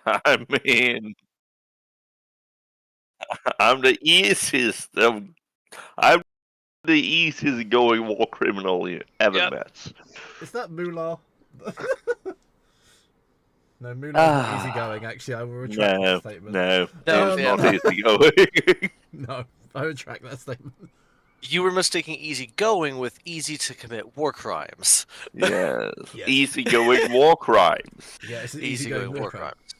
I mean, I'm the easiest. I'm the easiest going war criminal you ever Yep. met. Is that Moolah? No, Moolah's not Ah, easygoing, actually. I will retract that no, statement. no, No, it's yeah. not easy going. No, I retract that statement. You were mistaking easygoing with easy to commit war crimes. Yes, Yes. easy going war crimes. Yeah, it's an Easygoing easygoing war crime. crimes.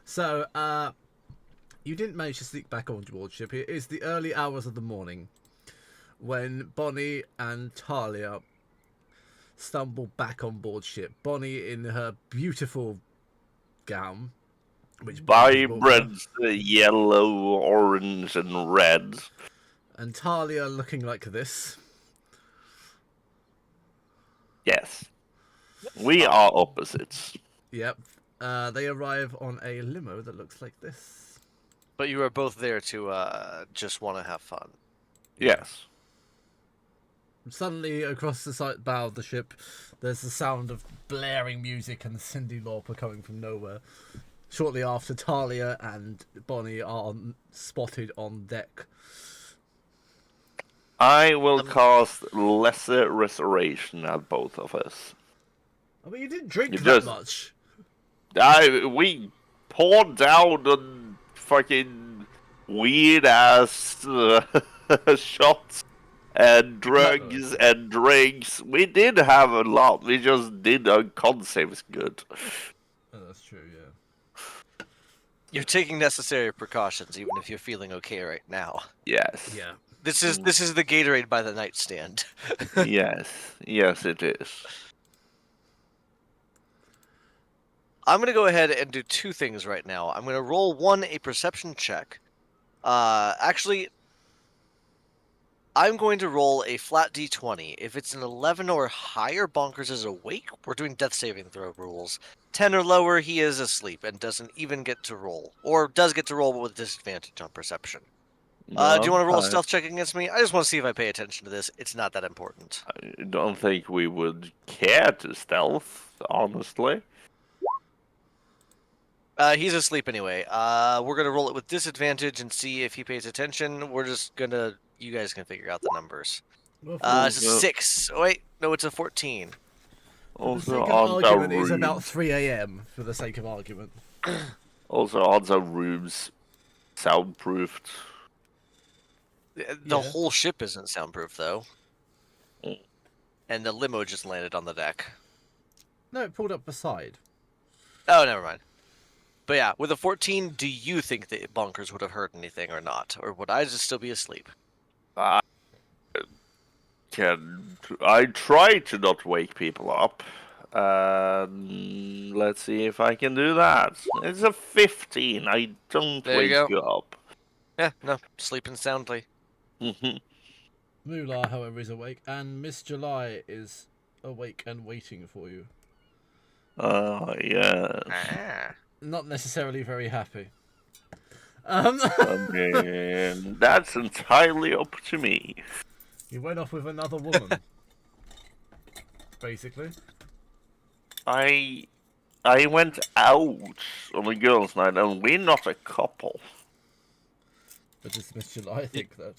So, you didn't manage to sneak back on board ship. It is the early hours of the morning when Bonnie and Talia stumble back on board ship. Bonnie in her beautiful gown, which Bonnie's bought for her, Vibrant yellow, orange, and red. and Talia looking like this. Yes, we are opposites. Yep. They arrive on a limo that looks like this. But you are both there to just want to have fun. Yes. Suddenly, across the side bow of the ship, there's the sound of blaring music and Cyndi Lauper coming from nowhere. Shortly after, Talia and Bonnie are spotted on deck. I will cast Lesser Restoration at both of us. I mean, you didn't drink You that just- much. We poured down on fucking weird ass shots and drugs and drinks. We did have a lot. We just did our con saves good. Oh, that's true, yeah. You're taking necessary precautions, even if you're feeling okay right now. Yes. Yeah. This is the Gatorade by the nightstand. Yes. Yes, it is. I'm gonna go ahead and do two things right now. I'm gonna roll a perception check. Actually, I'm going to roll a flat d20. If it's an 11 or higher, Bonkers is awake. We're doing death saving throw rules. 10 or lower, he is asleep and doesn't even get to roll, or does get to roll but with disadvantage on perception. Do you want to roll a stealth check against me? I just want to see if I pay attention to this. It's not that important. I don't think we would care to stealth, honestly. He's asleep anyway. We're gonna roll it with disadvantage and see if he pays attention. We're just gonna. You guys can figure out the numbers. It's a 6. Oh, wait, no, it's a 14. For the Also, sake of odds are argument, it's about rooms. 3 a.m. for the sake of argument. Also, odds are rooms soundproofed. The Yeah. whole ship isn't soundproof though, Mm. and the limo just landed on the deck. No, it pulled up beside. Oh, never mind. But yeah, with a 14, do you think that Bonkers would have heard anything or not, or would I just still be asleep? I try to not wake people up. Let's see if I can do that. It's a 15. I don't There you wake go. you up. Yeah, no, sleeping soundly. Moolah, however, is awake, and Miss July is awake and waiting for you. Yes. Ah. Not necessarily very happy. I mean, that's entirely up to me. You went off with another woman. Basically. I went out on a girls' night, and we're not a couple. But does Miss July think that?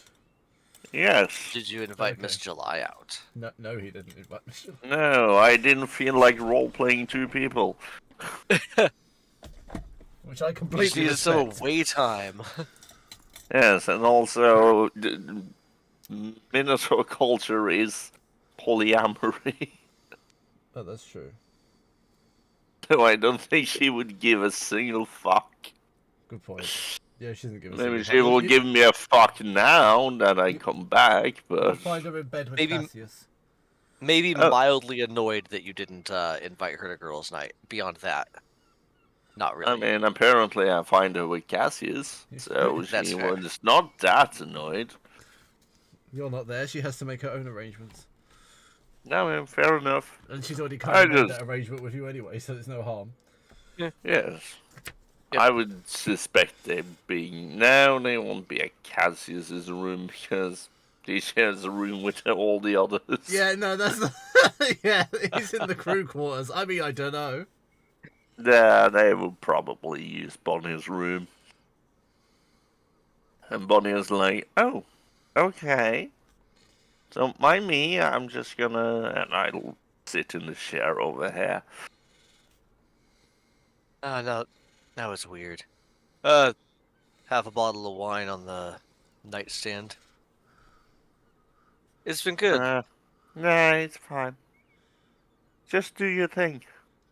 Yes. Did you invite Okay. Miss July out? No, he didn't invite Miss July. No, I didn't feel like role-playing two people. Which I You completely needed some respect. away time. Yes, and also, Minotaur culture is polyamory. Oh, that's true. So I don't think she would give a single fuck. Good point. Yeah, she doesn't give us. Maybe she will give me a fuck now that I come back, You'll but... find her in bed with Maybe- Cassius. Maybe Oh. mildly annoyed that you didn't invite her to girls' night. Beyond that, not really. I mean, apparently I find her with Cassius, so That's she fair. was not that annoyed. You're not there. She has to make her own arrangements, No, I mean, fair enough. and she's already I kind of made just- that arrangement with you anyway, so there's no harm. Yes. Yep. I would suspect them being... No, they won't be at Cassius's room, because he shares a room with all the others. Yeah, no, that's not... yeah, he's in the crew quarters. I mean, I don't know. Yeah, they will probably use Bonnie's room. And Bonnie is like, oh, okay. Don't mind me, I'm just gonna... And I'll sit in the chair over here. No, that was weird. Half a bottle of wine on the nightstand. It's been good. Nah, it's fine. Just do your thing.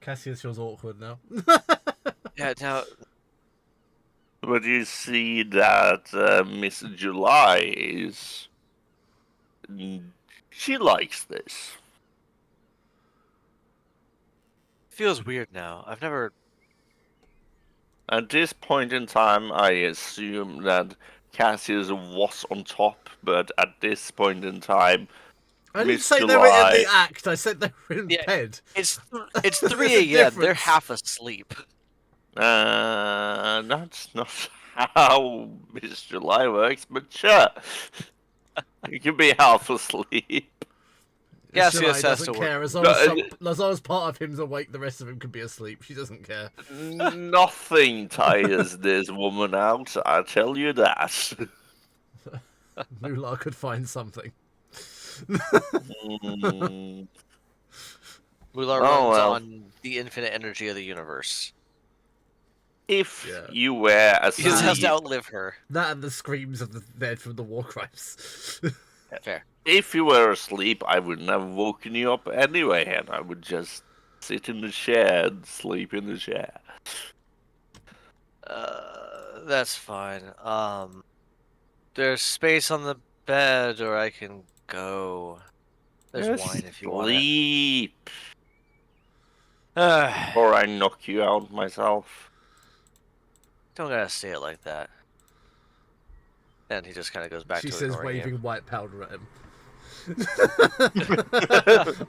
Cassius feels awkward now. Yeah, now But you see that Miss July is... She likes this. feels weird now. I've never. At this point in time, I assume that Cassius was on top, but at this point in time, I didn't Miss say they were in July... the act. I said they were in Yeah. bed. It's There's 3 a a.m. They're difference. half asleep. That's not how Miss July works, but sure. You can be half asleep. Cassius July has doesn't to care. work. As long as part of him's awake, the rest of him can be asleep. She doesn't care. Nothing tires this woman out, I tell you that. Moolah could find something. Mm, Mular Oh, runs well. on the infinite energy of the universe. if Yeah. you were He just has to asleep, outlive her. That and the screams of the dead from the war crimes. Fair. if you were asleep, I wouldn't have woken you up anyway, and I would just sit in the chair and sleep in the chair. That's fine. There's space on the bed, or I can go. There's Just wine if you want it. sleep, or I knock you out myself. Don't gotta say it like that. And he just kind of goes back She to says, ignoring waving you. white powder at him.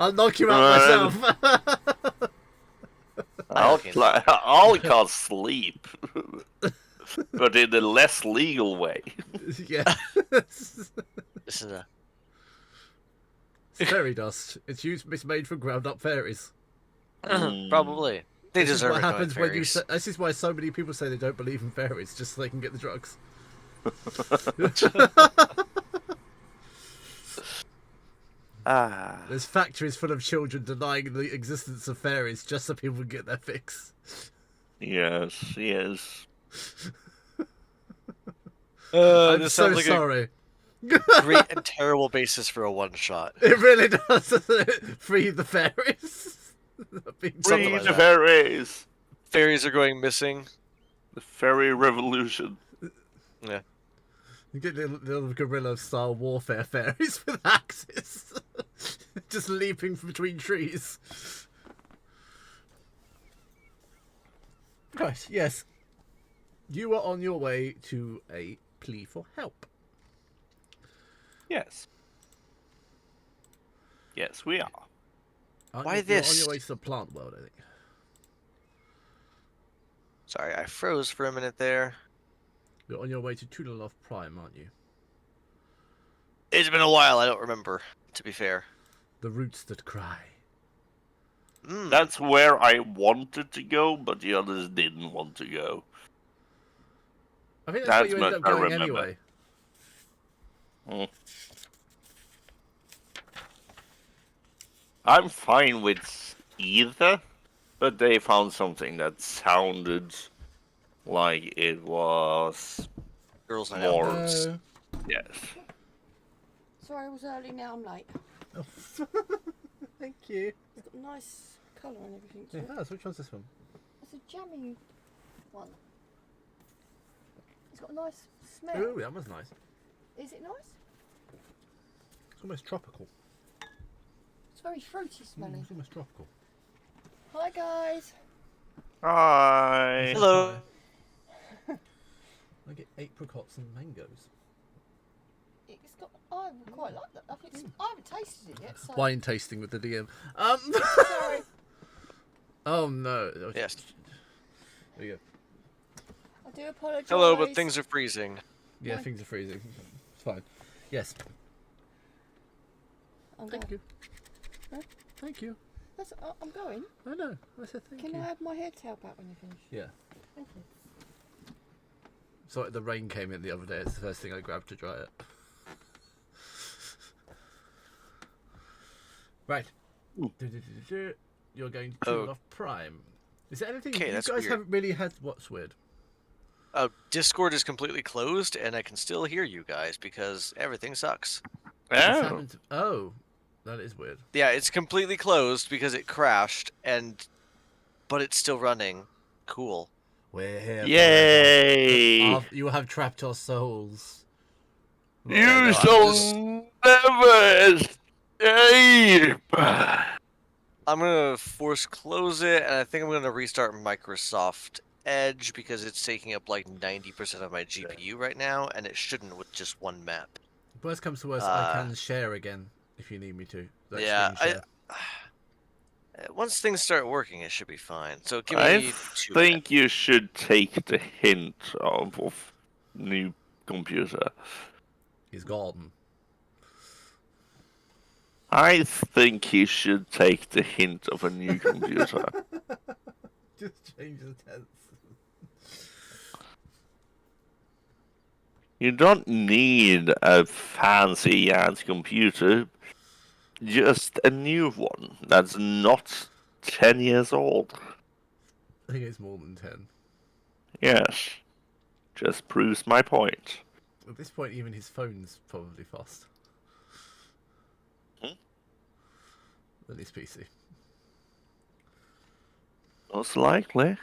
I'll knock you out myself. I'll call sleep, but in a less legal way. Yeah. This is a. It's fairy dust. It's made from ground up fairies. Probably. They This is deserve what it. knowing happens when you. fairies. This is why so many people say they don't believe in fairies, just so they can get the drugs. There's factories full of children denying the existence of fairies just so people can get their fix. Yes, yes. I'm this so sounds like sorry. a great and terrible basis for a one shot. It really does, doesn't it? Free the fairies. Something Free like the that. fairies! Fairies are going missing. The fairy revolution. Yeah. You get little guerrilla-style warfare fairies with axes, just leaping between trees. Right, yes. You are on your way to a plea for help. Yes. Yes, we are. Aren't Why you? this? You're on your way to the plant world, I think. Sorry, I froze for a minute there. You're on your way to Tudorloff Prime, aren't you? It's been a while. I don't remember. To be fair. The roots that cry. That's where I wanted to go, but the others didn't want to go. I think that's where That's you end up what I going remember. anyway. I'm fine with either, but they found something that sounded like it was Girls Night more. Out. No. Yes. Sorry, I was early, now I'm late. Oh. Thank you. It's got a nice colour and everything to It it. has. Which one's this one? It's a jammy one. It's got a nice smell. Ooh, that one's nice. Is it nice? It's almost tropical. It's very fruity smelling. It's almost tropical. Hi guys. Hi. Hello. I get apricots and mangoes. It's got. I quite like that. I think I haven't tasted it yet. So. Wine tasting with the DM. Sorry. Oh no. Yes. There you go. I do apologise. Hello, but things are freezing. Yeah, No. things are freezing. It's fine. Yes. I'm Thank going. you. Huh? Thank you. I'm going. I know. I said thank Can you. I have my hair tail back when you finish? Yeah. Thank you. Sorry, the rain came in the other day. It's the first thing I grabbed to dry it. Right. You're going to tune off Prime. Is there anything Okay, you that's guys weird. haven't really had? What's weird? Discord is completely closed, and I can still hear you guys because everything sucks. What's Oh. happened to... Oh, that is weird. Yeah, it's completely closed because it crashed, but it's still running. Cool. We're here Yay! forever. You have trapped our souls. You no, shall never escape! I'm gonna force close it, and I think I'm gonna restart Microsoft Edge because it's taking up like 90% of my GPU right now, and it shouldn't with just one map. Worst comes to worst, I can share again if you need me to. That Yeah, screen share. once things start working, it should be fine. So give I me 2 think you should take the hint of new computer. He's gone. I think he should take the hint of a new computer. Just change the tense. You don't need a fancy ass computer, just a new one that's not 10 years old. I think it's more than 10. Yes, just proves my point. At this point, even his phone's probably fast. Than his PC. Most likely.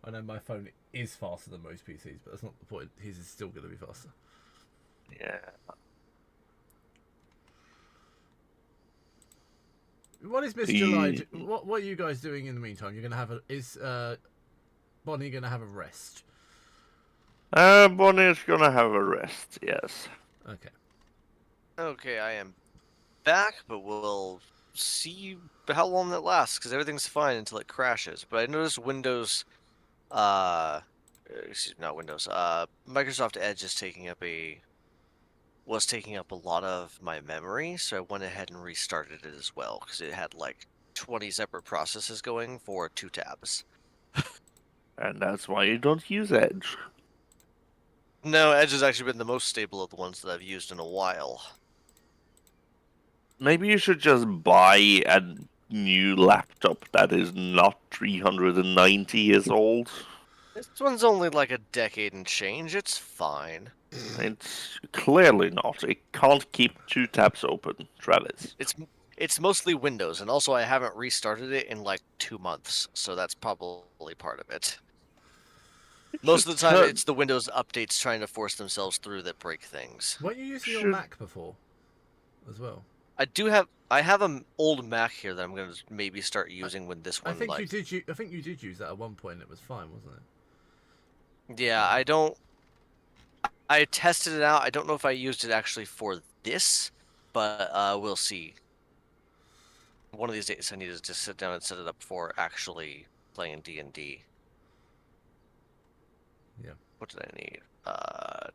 I know my phone is faster than most PCs, but that's not the point. His is still going to be faster. Yeah. What is Miss July? What are you guys doing in the meantime? You're going to have a... Is Bonnie going to have a rest? Bonnie's gonna have a rest, yes. Okay. Okay, I am back, but we'll see how long that lasts because everything's fine until it crashes. But I noticed Windows, not Windows, Microsoft Edge is was taking up a lot of my memory, so I went ahead and restarted it as well because it had like 20 separate processes going for 2 tabs. And that's why you don't use Edge. No, Edge has actually been the most stable of the ones that I've used in a while. Maybe you should just buy a new laptop that is not 390 years old. This one's only like a decade and change. It's fine. It's clearly not. It can't keep 2 tabs open, Travis. It's mostly Windows, and also I haven't restarted it in like 2 months, so that's probably part of it. Most of the time, it's the Windows updates trying to force themselves through that break things. Weren't you using your Mac before, as well? I have an old Mac here that I'm going to maybe start using when this one. I think you did use that at one point. It was fine, wasn't it? Yeah, I tested it out. I don't know if I used it actually for this, but we'll see. One of these days, I need to just sit down and set it up for actually playing D&D. Yeah. What did I need?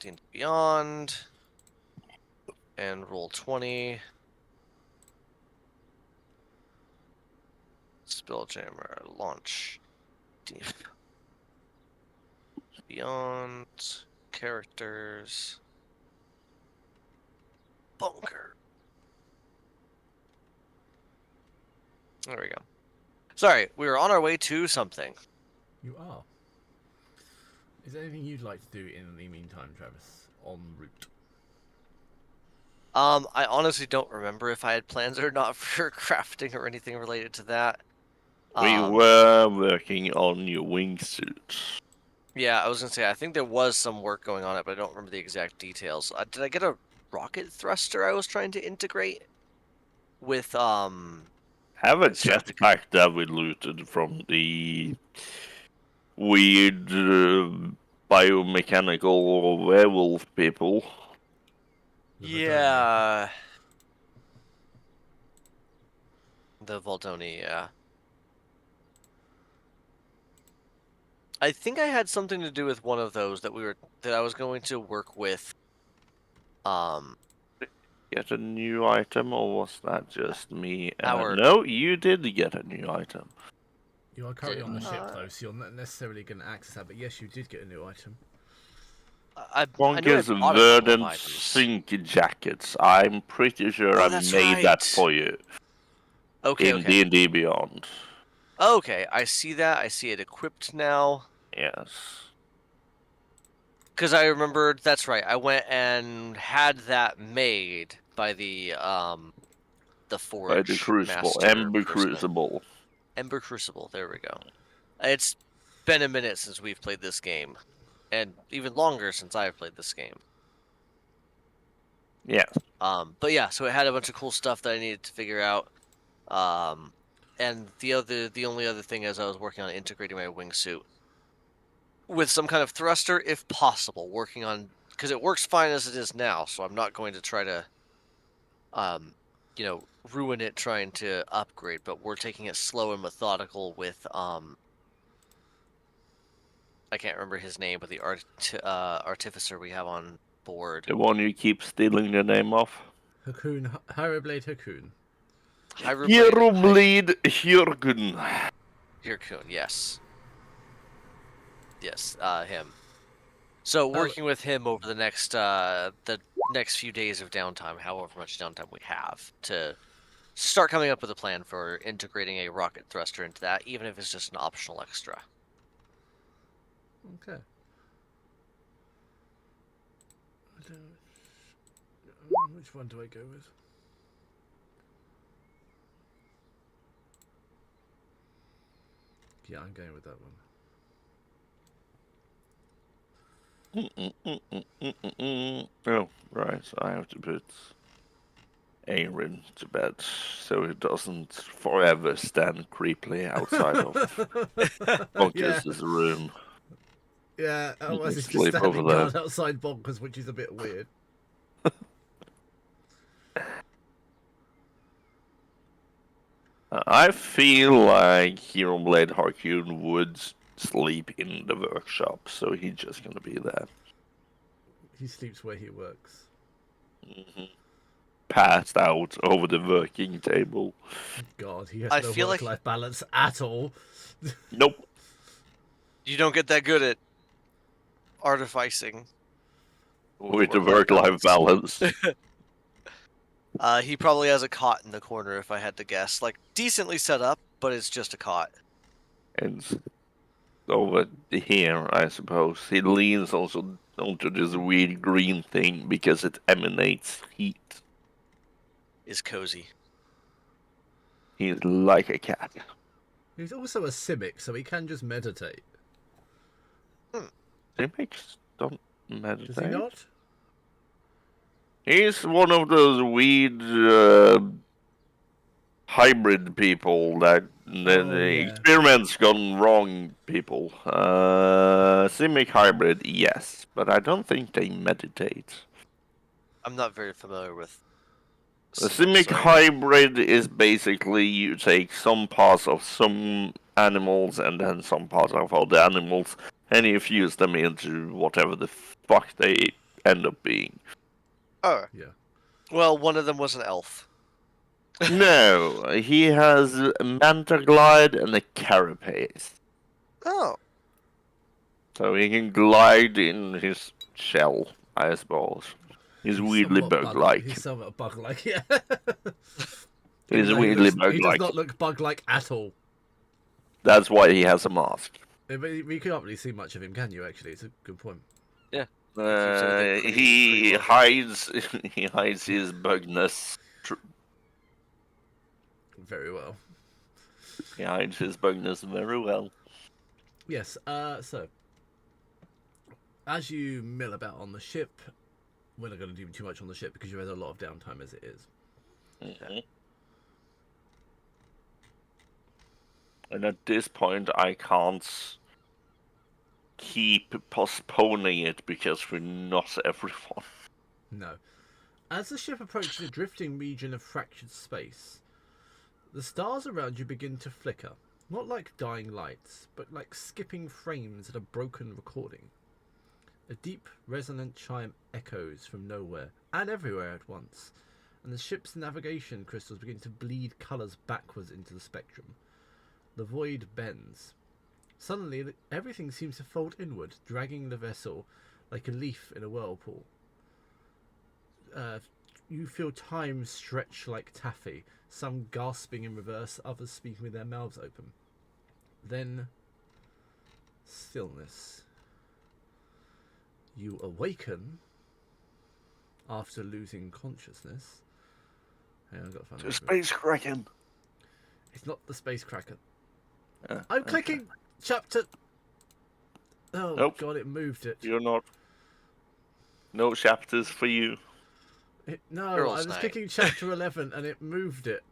D&D Beyond and Roll20. Spelljammer launch. Beyond characters. Bunker. There we go. Sorry, we were on our way to something. You are. Is there anything you'd like to do in the meantime, Travis? En route. I honestly don't remember if I had plans or not for crafting or anything related to that. We were working on your wingsuit. Yeah, I was gonna say I think there was some work going on it, but I don't remember the exact details. Did I get a rocket thruster I was trying to integrate with Have a jetpack that we looted from the weird biomechanical werewolf people. Yeah. The Voltoni, yeah. I think I had something to do with one of those that I was going to work with get a new item, or was that just me? Our- No, you did get a new item. You are currently on the ship, No. though, so you're not necessarily going to access that. But yes, you did get a new item. I know I Bonkers bought a couple of verdant items. sink jackets. I'm pretty sure Oh, I that's made that right. for you Okay, in okay. D&D Beyond. Okay, I see that. I see it equipped now. Yes. Because I remembered, that's right. I went and had that made by the Forge By the Crucible, Master Ember person. Crucible. Ember Crucible. There we go. It's been a minute since we've played this game, and even longer since I've played this game. Yes. But yeah, so it had a bunch of cool stuff that I needed to figure out. And the only other thing is I was working on integrating my wingsuit with some kind of thruster, if possible. Working on, because it works fine as it is now, so I'm not going to try to, ruin it trying to upgrade. But we're taking it slow and methodical with I can't remember his name, but the artificer we have on board. The one you keep stealing the name of. Hakoon, Hyroblade Hakoon. Hieroblade Hjörgun. Hirkun, yes. Yes, him. So working with him over the next few days of downtime, however much downtime we have, to start coming up with a plan for integrating a rocket thruster into that, even if it's just an optional extra. Okay. Which one do I go with? Yeah, I'm going with that one. Oh, right. So I have to put Aaron to bed so he doesn't forever stand creepily outside of Bonkers' room. Yeah, otherwise it's just Sleep over standing there. guard outside Bonkers, which is a bit weird. I feel like Hero Blade Harkoon would sleep in the workshop, so he's just gonna be there. He sleeps where he works. Passed out over the working table. God, he has I no feel like- work-life balance at all. Nope. You don't get that good at artificing. With the work-life balance. He probably has a cot in the corner, if I had to guess. Like, decently set up, but it's just a cot. And over here, I suppose. He leans also onto this weird green thing because it emanates heat. Is cozy. He's like a cat. He's also a Simic, so he can just meditate. Simics don't meditate. Does he not? He's one of those weird hybrid people that the yeah. experiments gone wrong people. Simic hybrid, yes, but I don't think they meditate. I'm not very familiar with. A Simic sorry. hybrid is basically you take some parts of some animals and then some parts of other animals and you fuse them into whatever the fuck they end up being. Oh. Yeah. Well, one of them was an elf. No, he has a Mantaglide and a Carapace. Oh. So he can glide in his shell, I suppose. He's weirdly somewhat bug-like. He's somewhat bug-like, yeah. He's Even though weirdly he does bug-like. not look bug-like at all. That's why he has a mask. But you can't really see much of him, can you? Actually, it's a good point. Yeah. everything pretty He low. hides. He hides his bugness. Very well. He hides his bugness very well. Yes. So, as you mill about on the ship, we're not going to do too much on the ship because you had a lot of downtime as it is. Mhm. And at this point, I can't keep postponing it because we're not everyone. No. As the ship approaches a drifting region of fractured space, the stars around you begin to flicker. Not like dying lights, but like skipping frames at a broken recording. A deep, resonant chime echoes from nowhere and everywhere at once, and the ship's navigation crystals begin to bleed colours backwards into the spectrum. The void bends. Suddenly, everything seems to fold inward, dragging the vessel like a leaf in a whirlpool. You feel time stretch like taffy, some gasping in reverse, others speaking with their mouths open. Then, stillness. You awaken after losing consciousness. Hang on, I've got to find The it. Space Kraken. It's not the Space Kraken. I'm I'm clicking chapter. Oh Nope. God! It moved it. You're not. No chapters for you. No, Girls' I was night. clicking chapter 11 and it moved it.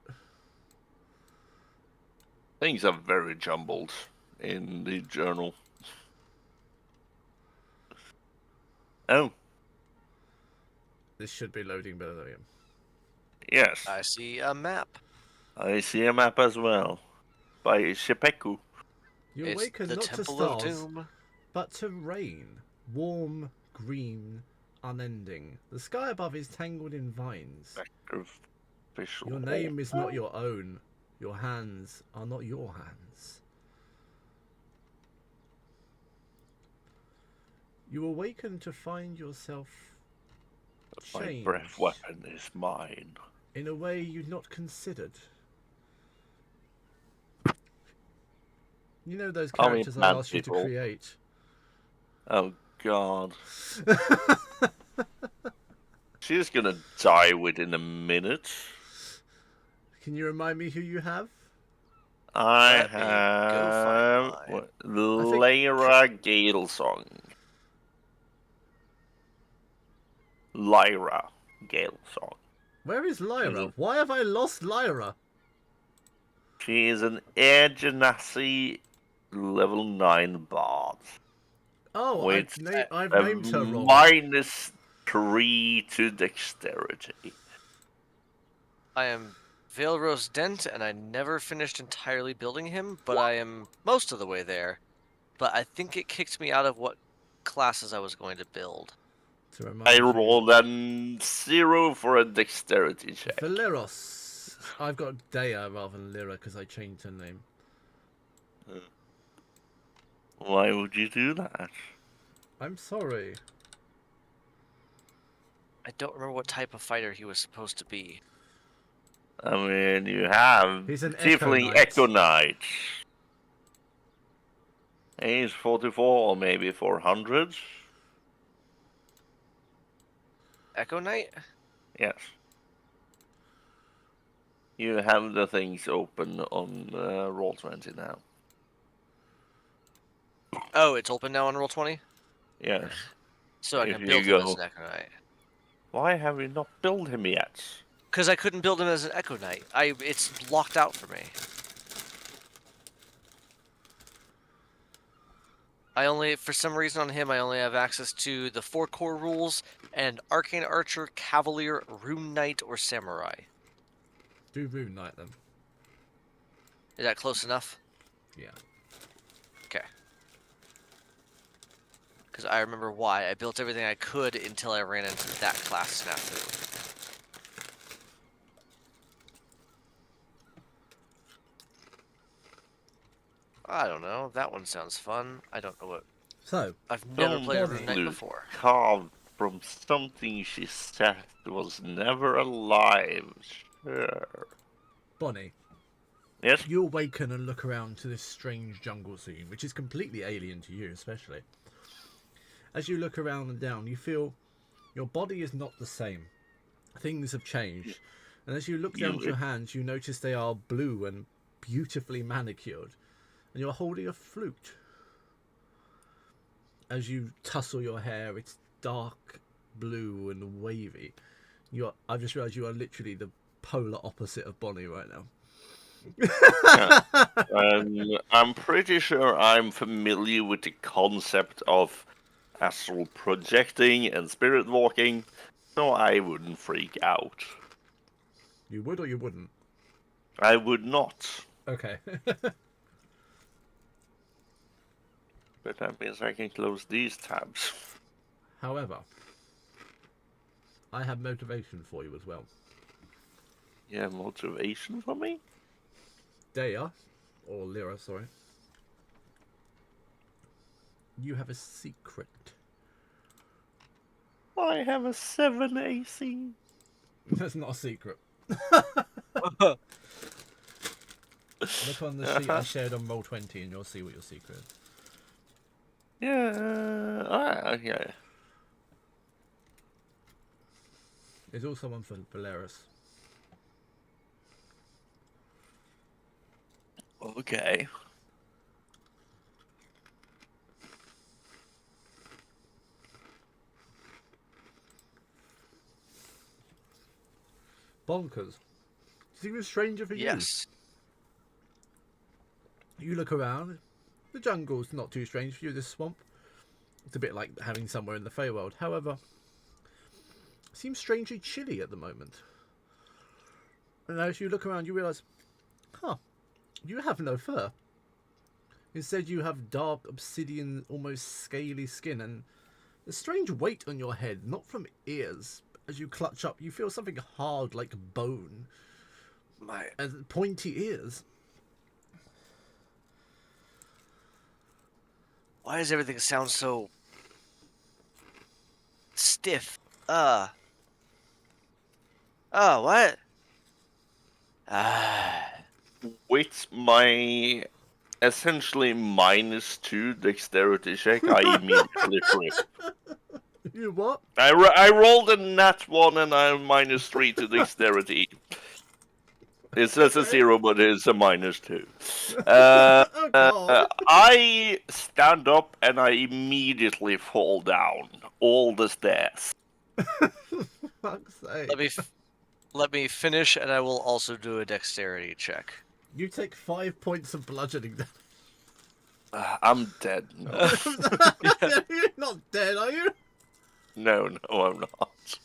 Things are very jumbled in the journal. Oh, This should be loading better than I am. yes. I see a map. I see a map as well. By Shepeku. You It's awaken the not to Temple of stars, Doom. but to rain. Warm, green, unending. The sky above is tangled in vines. Sacrificial. Your name is not your own. Your hands are not your hands. You awaken to find yourself My changed breath weapon is mine. in a way you'd not considered. You know those I mean, characters I mad asked you to people. create? Oh god. She's gonna die within a minute. Can you remind me who you have? I Let me go find have mine. Lyra Galesong. Lyra Galesong. Where is Lyra? Mhm. Why have I lost Lyra? She is an Air Genasi level 9 bard. Oh, With I've a named her wrong. -3 to dexterity. I am Veilrose Dent, and I never finished entirely building him, but I am most of the way there. But I think it kicked me out of what classes I was going to build. To remind I you, rolled a 0 for a dexterity check. Valeros. I've got Dea rather than Lyra because I changed her name. Why would you do that? I'm sorry. I don't remember what type of fighter he was supposed to be. I mean, you have He's an Tiefling Echo Echo Knight. Knight. He's 44 or maybe 400. Echo Knight? Yes. You have the things open on Roll20 now. Oh, it's open now on Roll20? Yes. So I If can you build him as go- an Echo Knight. Why have we not built him yet? Because I couldn't build him as an Echo Knight. It's locked out for me. For some reason on him, I only have access to the 4 core rules and Arcane Archer, Cavalier, Rune Knight, or Samurai. Do Rune Knight them. Is that close enough? Yeah. Okay. Because I remember why. I built everything I could until I ran into that class snafu. I don't know. That one sounds fun. I don't know what. So, I've never Don't played a Bonnie. Rune Knight Luke before. carved from something she said was never alive. Sure. Bonnie, Yes? you awaken and look around to this strange jungle scene, which is completely alien to you, especially. As you look around and down, you feel your body is not the same. Things have changed. And as you look down at your hands, you notice they are blue and beautifully manicured. And you're holding a flute. As you tussle your hair, it's dark blue and wavy. I've just realised you are literally the polar opposite of Bonnie right now. I'm pretty sure I'm familiar with the concept of astral projecting and spirit walking, so I wouldn't freak out. You would or you wouldn't? I would not. Okay. But that means I can close these tabs. However, I have motivation for you as well. Yeah, motivation for me? Dea, or Lyra, sorry. You have a secret. I have a 7 AC. That's not a secret. Look on the sheet I shared on Roll20 and you'll see what your secret is. Yeah, yeah. There's also one for Valeris. Okay. Bonkers. It's even stranger for Yes. you. You look around. The jungle's not too strange for you, this swamp. It's a bit like having somewhere in the Feywild. However, it seems strangely chilly at the moment. And as you look around, you realise, you have no fur. Instead, you have dark, obsidian, almost scaly skin and a strange weight on your head, not from ears. As you clutch up, you feel something hard like bone. And pointy ears. Why does everything sound so stiff? What? With my essentially -2 dexterity check, I immediately trip. You what? I rolled a nat 1 and I'm -3 to dexterity. It says a 0, but it's a -2. Oh, God. I stand up and I immediately fall down all the stairs. Fuck's sake. Let me finish, and I will also do a dexterity check. You take 5 points of bludgeoning damage. I'm dead. No. You're not dead, are you? No, I'm not.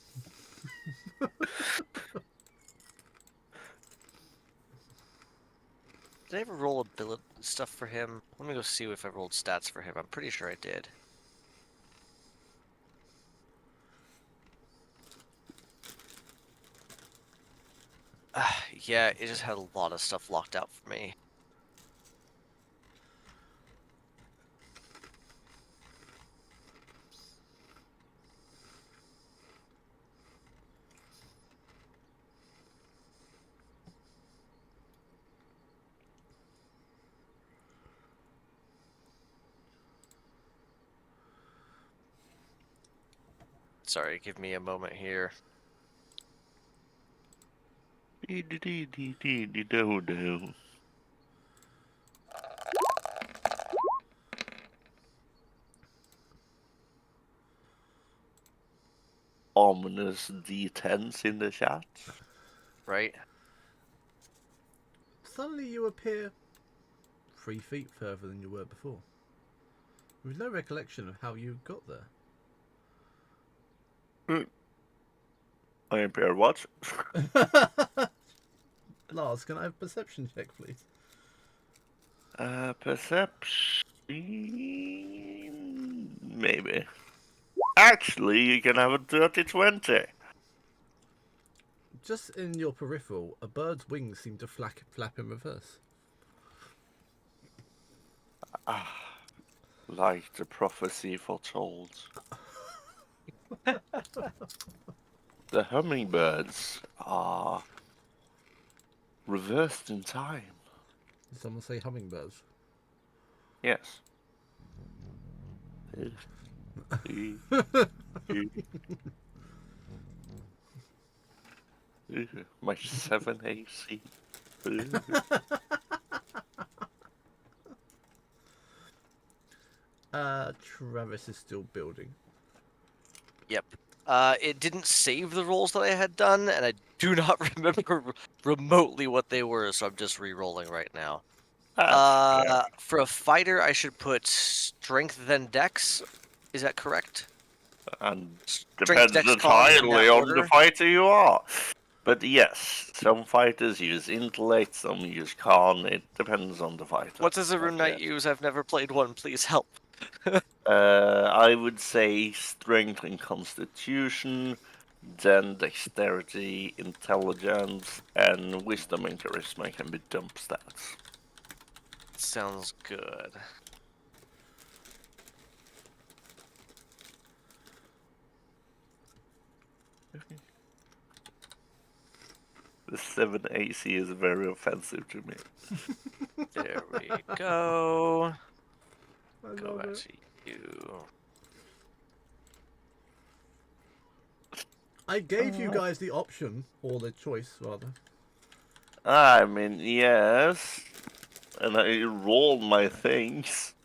Did I ever roll ability stuff for him? Let me go see if I rolled stats for him. I'm pretty sure I did. Yeah, it just had a lot of stuff locked out for me. Sorry, give me a moment here. Ominous D10s in the chat. Right? Suddenly you appear 3 feet further than you were before. With no recollection of how you got there. I appear what? Lars, can I have a perception check, please? Perception... Maybe. Actually, you can have a dirty 20. Just in your peripheral, a bird's wings seem to flap in reverse. Like the prophecy foretold. The hummingbirds are reversed in time. Did someone say hummingbirds? Yes. My 7 AC. Travis is still building. Yep. It didn't save the rolls that I had done, and I do not remember remotely what they were, so I'm just re-rolling right now. For a fighter, I should put strength then dex. Is that correct? And Strength, depends dex, con, in entirely that on order? the fighter you are. But yes, some fighters use intellect, some use con. It depends on the fighter. What does a rune knight Yes. use? I've never played one. Please help. I would say strength and constitution, Then dexterity, intelligence, and wisdom and charisma can be dump stats. Sounds good. The 7 AC is very offensive to me. There we go. I Go love back it. to you. I gave you guys the option, or the choice, rather. I mean, yes. And I rolled my things.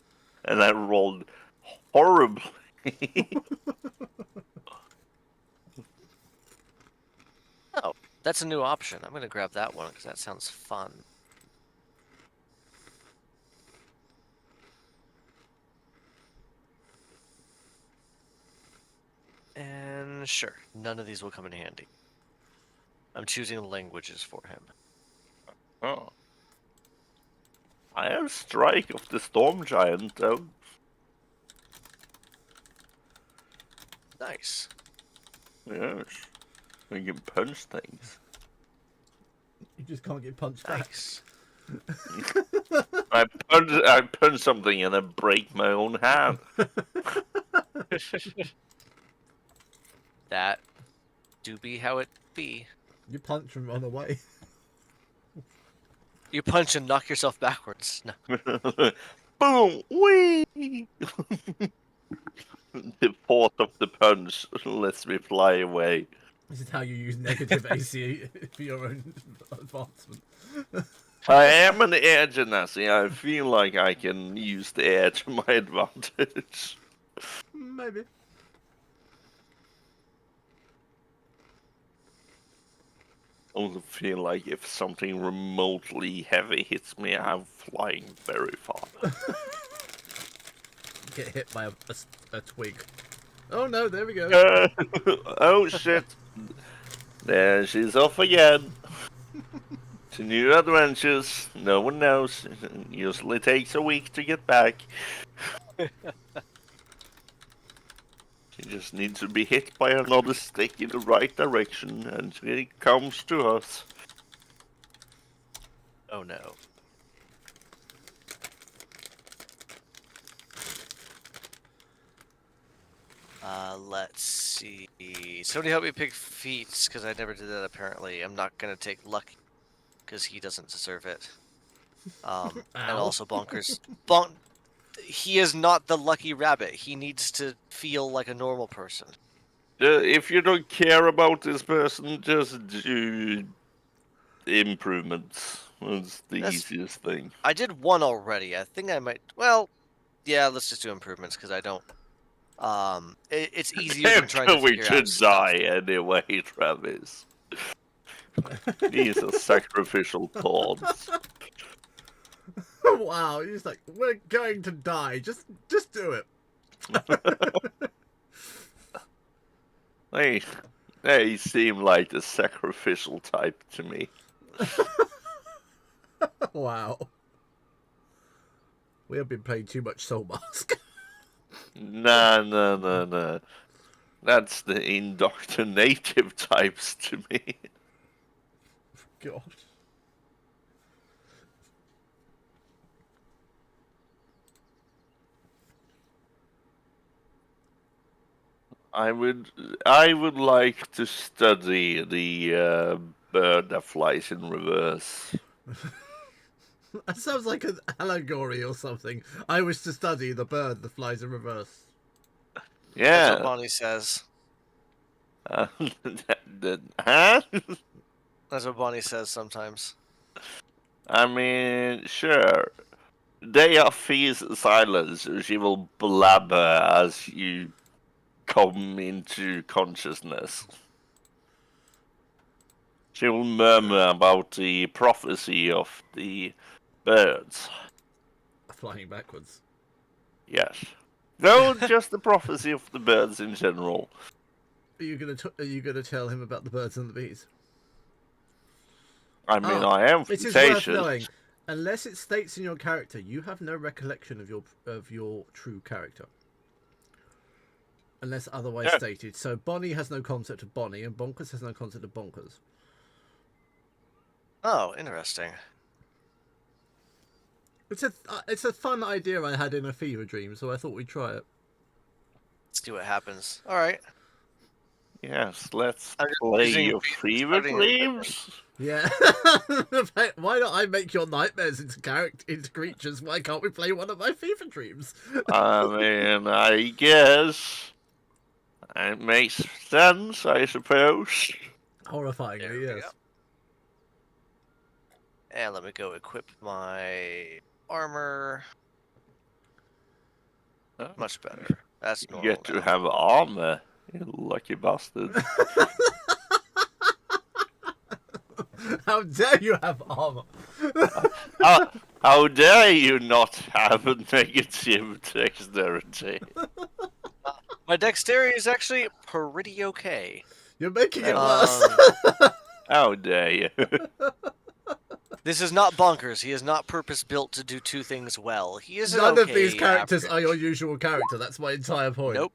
And I rolled horribly. Oh, that's a new option. I'm gonna grab that one because that sounds fun. And sure, none of these will come in handy. I'm choosing languages for him. Oh. I have Strike of the Storm Giant, though. Nice. Yes. I can punch things. You just can't get punched back. Nice. I punch something and I break my own hand. That do be how it be. You punch and run away. You punch and knock yourself backwards. No. Boom! Whee! The force of the punch lets me fly away. This is how you use negative AC for your own advancement. I am an air genasi. I feel like I can use the air to my advantage. Maybe. I also feel like if something remotely heavy hits me, I'm flying very far. Get hit by a twig. Oh no, there we go. Oh shit. There she's off again. To new adventures. No one knows. It usually takes a week to get back. She just needs to be hit by another stick in the right direction, and she comes to us. Oh no. Let's see. Somebody help me pick feats, because I never did that apparently. I'm not gonna take lucky, because he doesn't deserve it. And Ow. also Bonkers. He is not the lucky rabbit. He needs to feel like a normal person. If you don't care about this person, just do improvements. That's the That's- easiest thing. I did one already. I think I might. Well, yeah. Let's just do improvements because I don't. It's easier than trying to We figure should out stuff. die anyway, Travis. These are sacrificial thoughts. Wow, he's like, we're going to die. Just do it. They seem like the sacrificial type to me. Wow. We have been playing too much Soul Mask. No. That's the indoctrinative types to me. God. I would like to study the bird that flies in reverse. That sounds like an allegory or something. I wish to study the bird that flies in reverse. That's what Yeah. Bonnie says. Huh? That's what Bonnie says sometimes. I mean, sure. They are fees silence. She will blabber as you come into consciousness. She will murmur about the prophecy of the birds. Flying backwards. Yes. No, just the prophecy of the birds in general. Are you gonna tell him about the birds and the bees? I mean, I am It is worth flirtatious. knowing. Unless it states in your character, you have no recollection of your true character. unless otherwise Yeah. stated. So Bonnie has no concept of Bonnie, and Bonkers has no concept of Bonkers. Oh, interesting. It's a fun idea I had in a fever dream, so I thought we'd try it. Let's see what happens. All right. Yes, let's I'm just play using your fever starting- dreams. Yeah. Why don't I make your nightmares into creatures? Why can't we play one of my fever dreams? I mean, I guess it makes sense, I suppose. There Horrifyingly, we yes. go. And let me go equip my armor. Oh, Much better. That's you normal get to now. have armor, you lucky bastard. How dare you have armor? How dare you not have a negative dexterity? My dexterity is actually pretty okay. You're making it Um, worse. How dare you? This is not bonkers. He is not purpose built to do two things well. He is an None of okay these characters are average. your usual character. That's my entire point. Nope.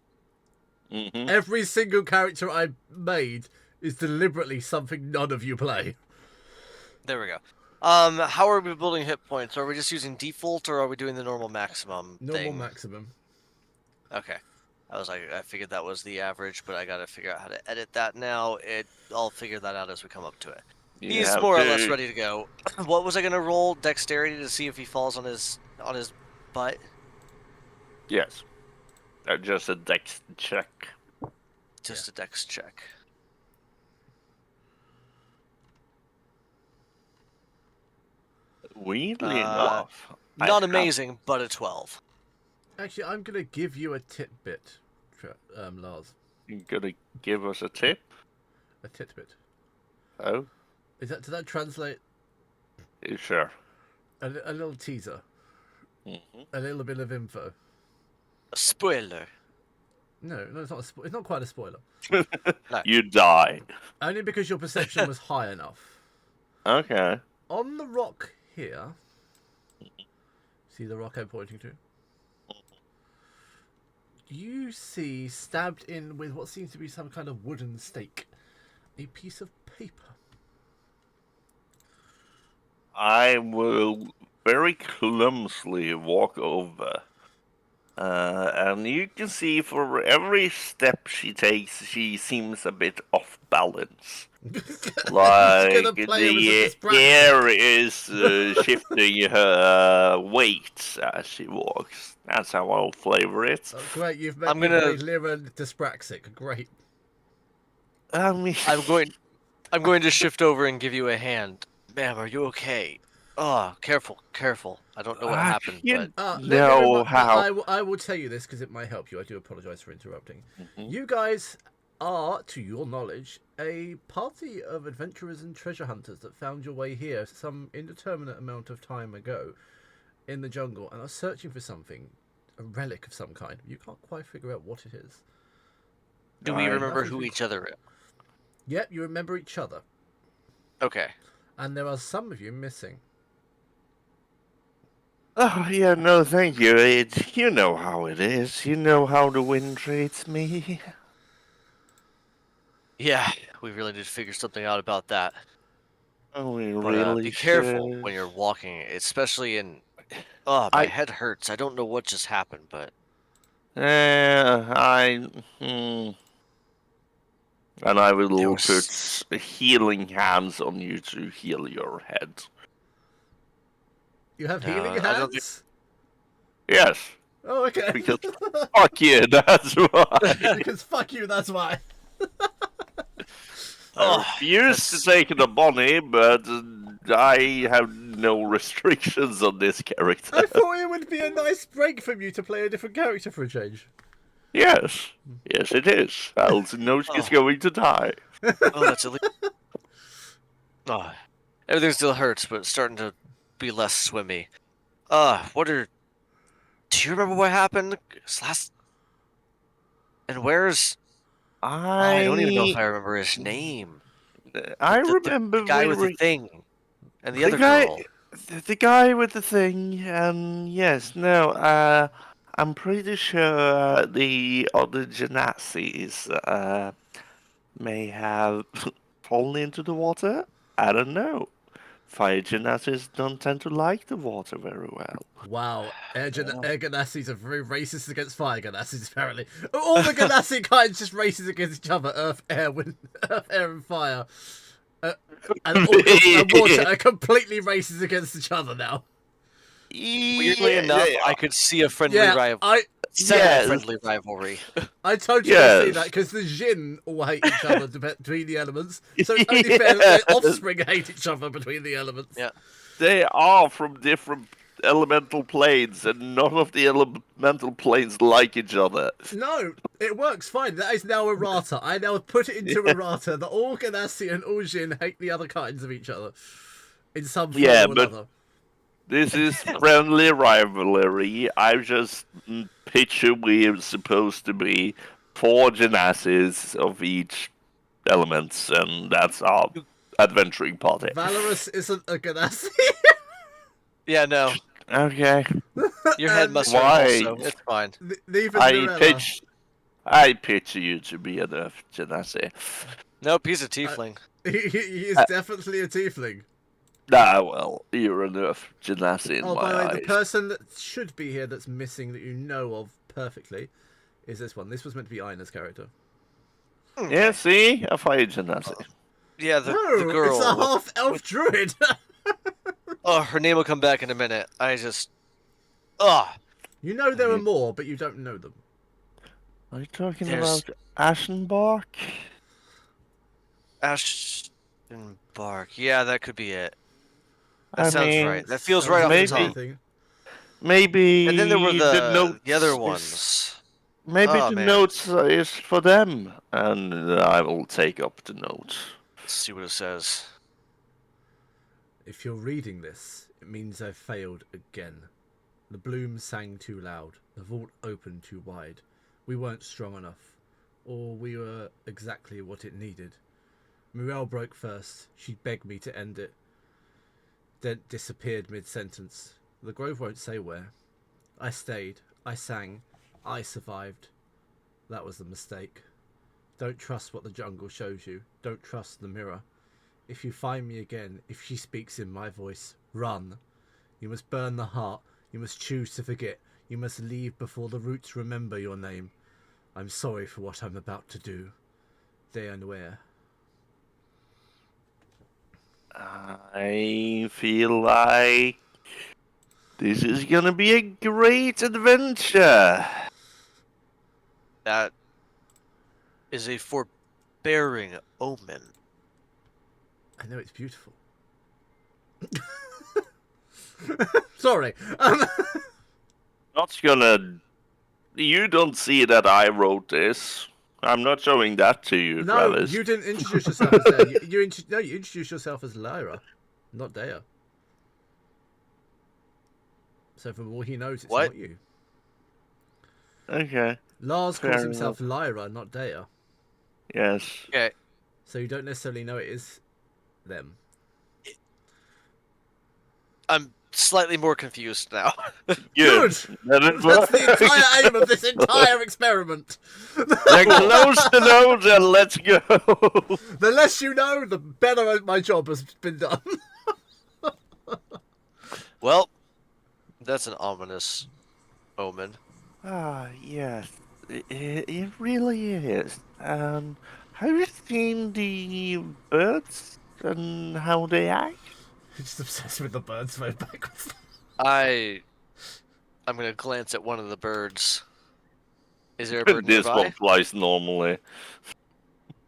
Mhm. Every single character I made is deliberately something none of you play. There we go. How are we building hit points? Are we just using default or are we doing the normal maximum Normal thing? maximum. Okay. I figured that was the average, but I gotta figure out how to edit that now. I'll figure that out as we come up to it. You He's have more or to- less ready to go. What was I gonna roll? Dexterity to see if he falls on his butt? Yes. Just a dex check. Just a dex check. Weirdly enough. I Not have- amazing, but a 12. Actually, I'm going to give you a tidbit, Lars. You gonna give us a tip? A tidbit. Oh, Does that translate? sure. A little teaser. Mm-hmm. A little bit of info. A spoiler. No, it's not. It's not quite a spoiler. You die. Only because your perception was high enough. Okay. On the rock here. See the rock I'm pointing to? You see, stabbed in with what seems to be some kind of wooden stake, a piece of paper. I will very clumsily walk over. And you can see for every step she takes, she seems a bit off balance. Like gonna play with the this practice. air is shifting her weight as she walks. That's how I'll flavor it. Oh, great, you've made I'm me gonna- very Lyra dyspraxic. Great. I mean, I'm going to shift over and give you a hand. Ma'am, are you okay? Oh, careful. I don't know what happened, you but know how. I will tell you this because it might help you. I do apologise for interrupting. Mhm. You guys are, to your knowledge, a party of adventurers and treasure hunters that found your way here some indeterminate amount of time ago in the jungle and are searching for something, a relic of some kind. You can't quite figure out what it is. do we I- remember who each other is? Yep, you remember each other, Okay. and there are some of you missing. Oh, yeah, no, thank you. You know how it is. You know how the wind treats me. Yeah, we really need to figure something out about that. Oh, we But really be careful should. when you're walking, especially in. Oh, my I- head hurts. I don't know what just happened, but And I will There put healing hands on you to heal your head. You have No, healing I don't hands? Yes, Oh, okay. because fuck you, that's why. Because fuck you, that's why. I refuse to take the money, but I have no restrictions on this character. I thought it would be a nice break from you to play a different character for a change. Yes, yes, it is. Else no she's Oh. going to die. oh, that's at least. Oh, everything still hurts, but it's starting to be less swimmy. What are? Do you remember what happened last? And where's? I don't even know if I remember his name. I The remember The guy we with were- the thing, and the The other guy- girl. the guy with the thing, and yes, no, I'm pretty sure the other Genasis may have fallen into the water. I don't know. Fire Genasis don't tend to like the water very well. Wow, air Ganassis are very racist against fire Ganassis, apparently. All the Ganassi kinds just races against each other. Earth, air, wind, earth, air, and fire. And water are completely races against each other now. Weirdly enough, I could see a friendly rivalry. Yes. Friendly rivalry. I totally see that because the Jin all hate each other between the elements. So it's only fair that their offspring hate each other between the elements. Yeah. They are from different elemental planes, and none of the elemental planes like each other. No, it works fine. That is now errata. I now put it into errata that all Ganassi and all Jin hate the other kinds of each other in some form or another. This is friendly rivalry. I just picture we're supposed to be 4 Genasis of each elements, and that's our adventuring party. Valorous isn't a Ganassi. Yeah, no. Okay. Your head must hurt also. It's fine. I picture you to be an Earth Genasi. Nope, he's a tiefling. He is definitely a tiefling. Ah, well, you're an Earth Genasi in my eyes. By the way, the person that should be here that's missing that you know of perfectly is this one. This was meant to be Ina's character. Yeah, see? A fire Genasi. Yeah, the girl. It's a half-elf druid! Oh, her name will come back in a minute. I just... You know there are more, but you don't know them. Are you talking about Ashenbark? Ashenbark. Yeah, that could be it. That sounds right. That feels right off the tongue. Maybe. And then there were the other ones. Maybe the notes is for them, and I will take up the notes. Let's see what it says. If you're reading this, it means I've failed again. The bloom sang too loud, the vault opened too wide. We weren't strong enough, or we were exactly what it needed. Morale broke first. She begged me to end it, then disappeared mid-sentence. The grove won't say where. I stayed. I sang. I survived. That was the mistake. Don't trust what the jungle shows you. Don't trust the mirror. If you find me again, if she speaks in my voice, run. You must burn the heart. You must choose to forget. You must leave before the roots remember your name. I'm sorry for what I'm about to do. They and where. I feel like this is gonna be a great adventure. That is a forbearing omen. I know it's beautiful. Sorry. Not gonna. You don't see that I wrote this. I'm not showing that to you, Travis. No, you didn't introduce yourself as Dea. You introduced yourself as Lyra, not Dea. So from all he knows, it's not you. Okay. Lars calls himself Lyra, not Dea. Yes. Okay. So you don't necessarily know it is them. I'm slightly more confused now. Good! That's the entire aim of this entire experiment. Then close the nodes and let's go. The less you know, the better my job has been done. Well, that's an ominous omen. Ah, yes. It really is. Have you seen the birds and how they act? Just obsessed with the birds way backwards. I'm gonna glance at one of the birds. Is there a bird This nearby? one flies normally.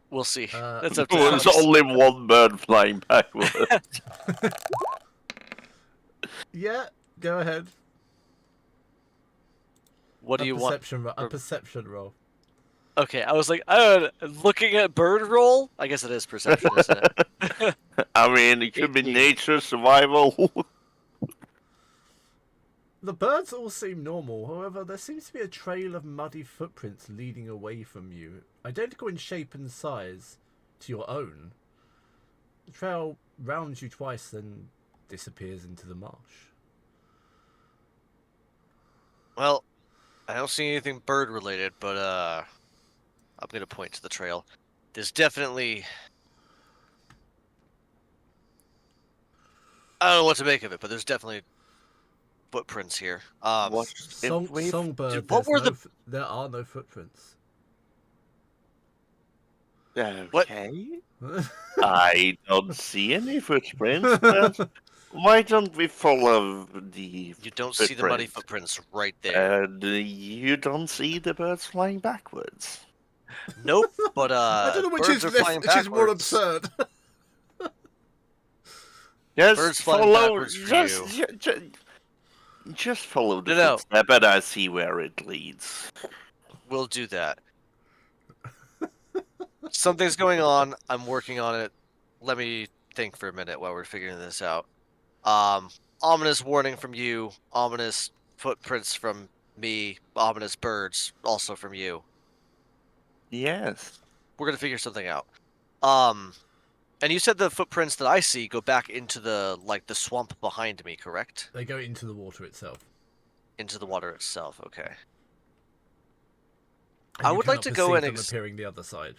We'll see. That's up to There's only one bird flying backwards. Yeah, go ahead. What do you want? A perception roll. Okay, I was like, looking at bird roll? I guess it is perception, isn't it? I mean, it could be nature, survival. The birds all seem normal, however, there seems to be a trail of muddy footprints leading away from you, identical in shape and size to your own. The trail rounds you twice, then disappears into the marsh. Well, I don't see anything bird related, but I'm gonna point to the trail. There's definitely I don't know what to make of it, but there's definitely footprints here. What if we? Songbird, what were there are no footprints. Okay. I don't see any footprints, but why don't we follow the You don't see the muddy footprints right there. And you don't see the birds flying backwards. Nope, but I don't know which birds is are less, flying which is more backwards. absurd. Just Birds flying follow. backwards for Just follow the No. footstep, and I see where it leads. We'll do that. Something's going on. I'm working on it. Let me think for a minute while we're figuring this out. Ominous warning from you. Ominous footprints from me. Ominous birds also from you. Yes. We're gonna figure something out. And you said the footprints that I see go back into the swamp behind me, correct? They go into the water itself. Into the water itself. Okay. And I you would like cannot to go and perceive them appearing the other side.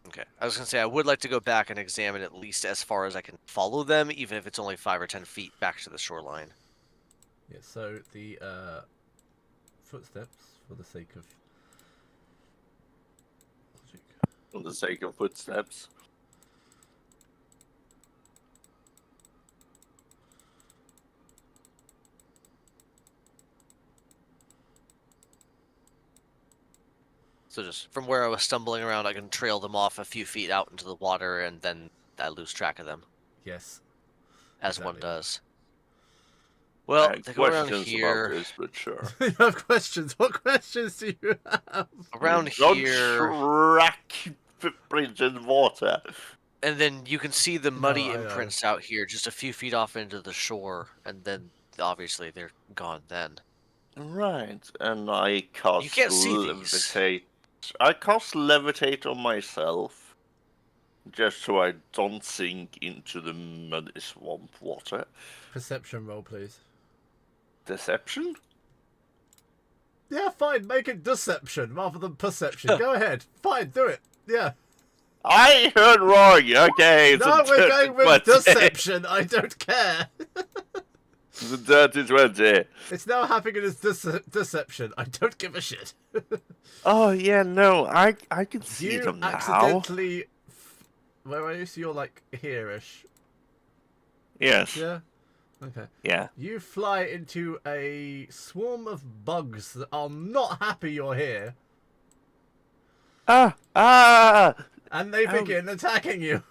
Okay. I was gonna say I would like to go back and examine at least as far as I can follow them, even if it's only 5 or 10 feet back to the shoreline. Yeah. So the footsteps, for the sake of logic. For the sake of footsteps. So just from where I was stumbling around, I can trail them off a few feet out into the water, and then I lose track of them, Yes. as one Exactly. does. Well, they go around Questions here. about this, but sure. You have questions. What questions do you have? Around Don't here, track footprints in water. and then you can see the muddy I know. imprints out here, just a few feet off into the shore, and then obviously they're gone. Then Right, and I cast You can't see these. levitate. I cast levitate on myself, just so I don't sink into the muddy swamp water. Perception roll, please. Deception? Yeah, fine. Make it deception rather than perception. Go ahead. Fine, do it. Yeah. I heard wrong. Okay, it's No, a we're dirty going with 20. deception. I don't care. It's a dirty 20. It's now happening as deception. I don't give a shit. Oh yeah, no, I can see You them now. accidentally. Where are you? So you're like here-ish. Yes. Yeah. Okay. Yeah. You fly into a swarm of bugs that are not happy you're here, Ah! and they Ow. begin attacking you.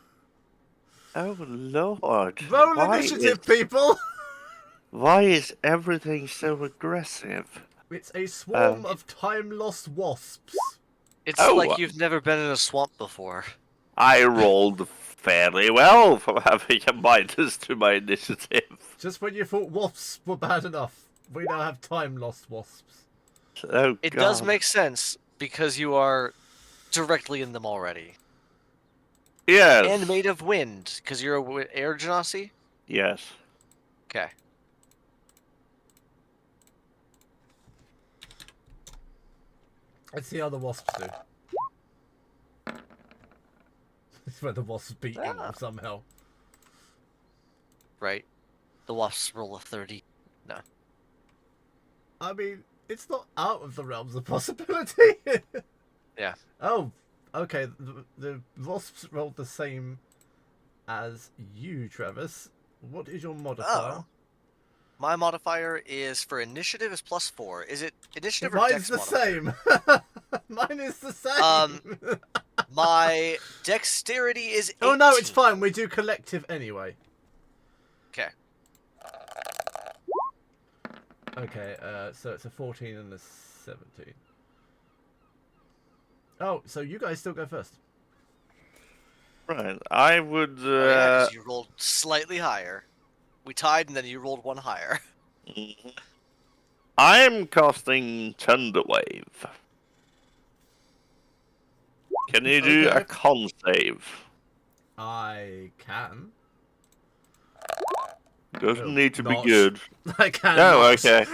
Oh Lord! Roll Why initiative, people. Why is everything so aggressive? It's a swarm of time-lost wasps. it's Oh. like you've never been in a swamp before. I rolled fairly well for having a minus to my initiative. Just when you thought wasps were bad enough, we now have time-lost wasps. Oh It God. does make sense because you are directly in them already, Yes. and made of wind because you're a air genasi. Yes. Okay. Let's see how the wasps do. It's where the wasps beat you Ah. somehow. Right. The wasps roll a 30. No. I mean, it's not out of the realms of possibility. Yeah. Oh, okay. The wasps rolled the same as you, Travis. What is your modifier? Oh. My modifier is for initiative is +4. Is it initiative or Mine's dex the modifier? same. Mine is the same. My dexterity is 18. Oh no, it's fine. We do collective anyway. Okay. Okay, so it's a 14 and a 17. Oh, so you guys still go first. Right. I would. Oh, yeah, 'cause you rolled slightly higher. We tied, and then you rolled one higher. I'm casting Thunderwave. Can you do a Okay. con save? I can. Doesn't No, need to be not. good. I can. No, not. okay.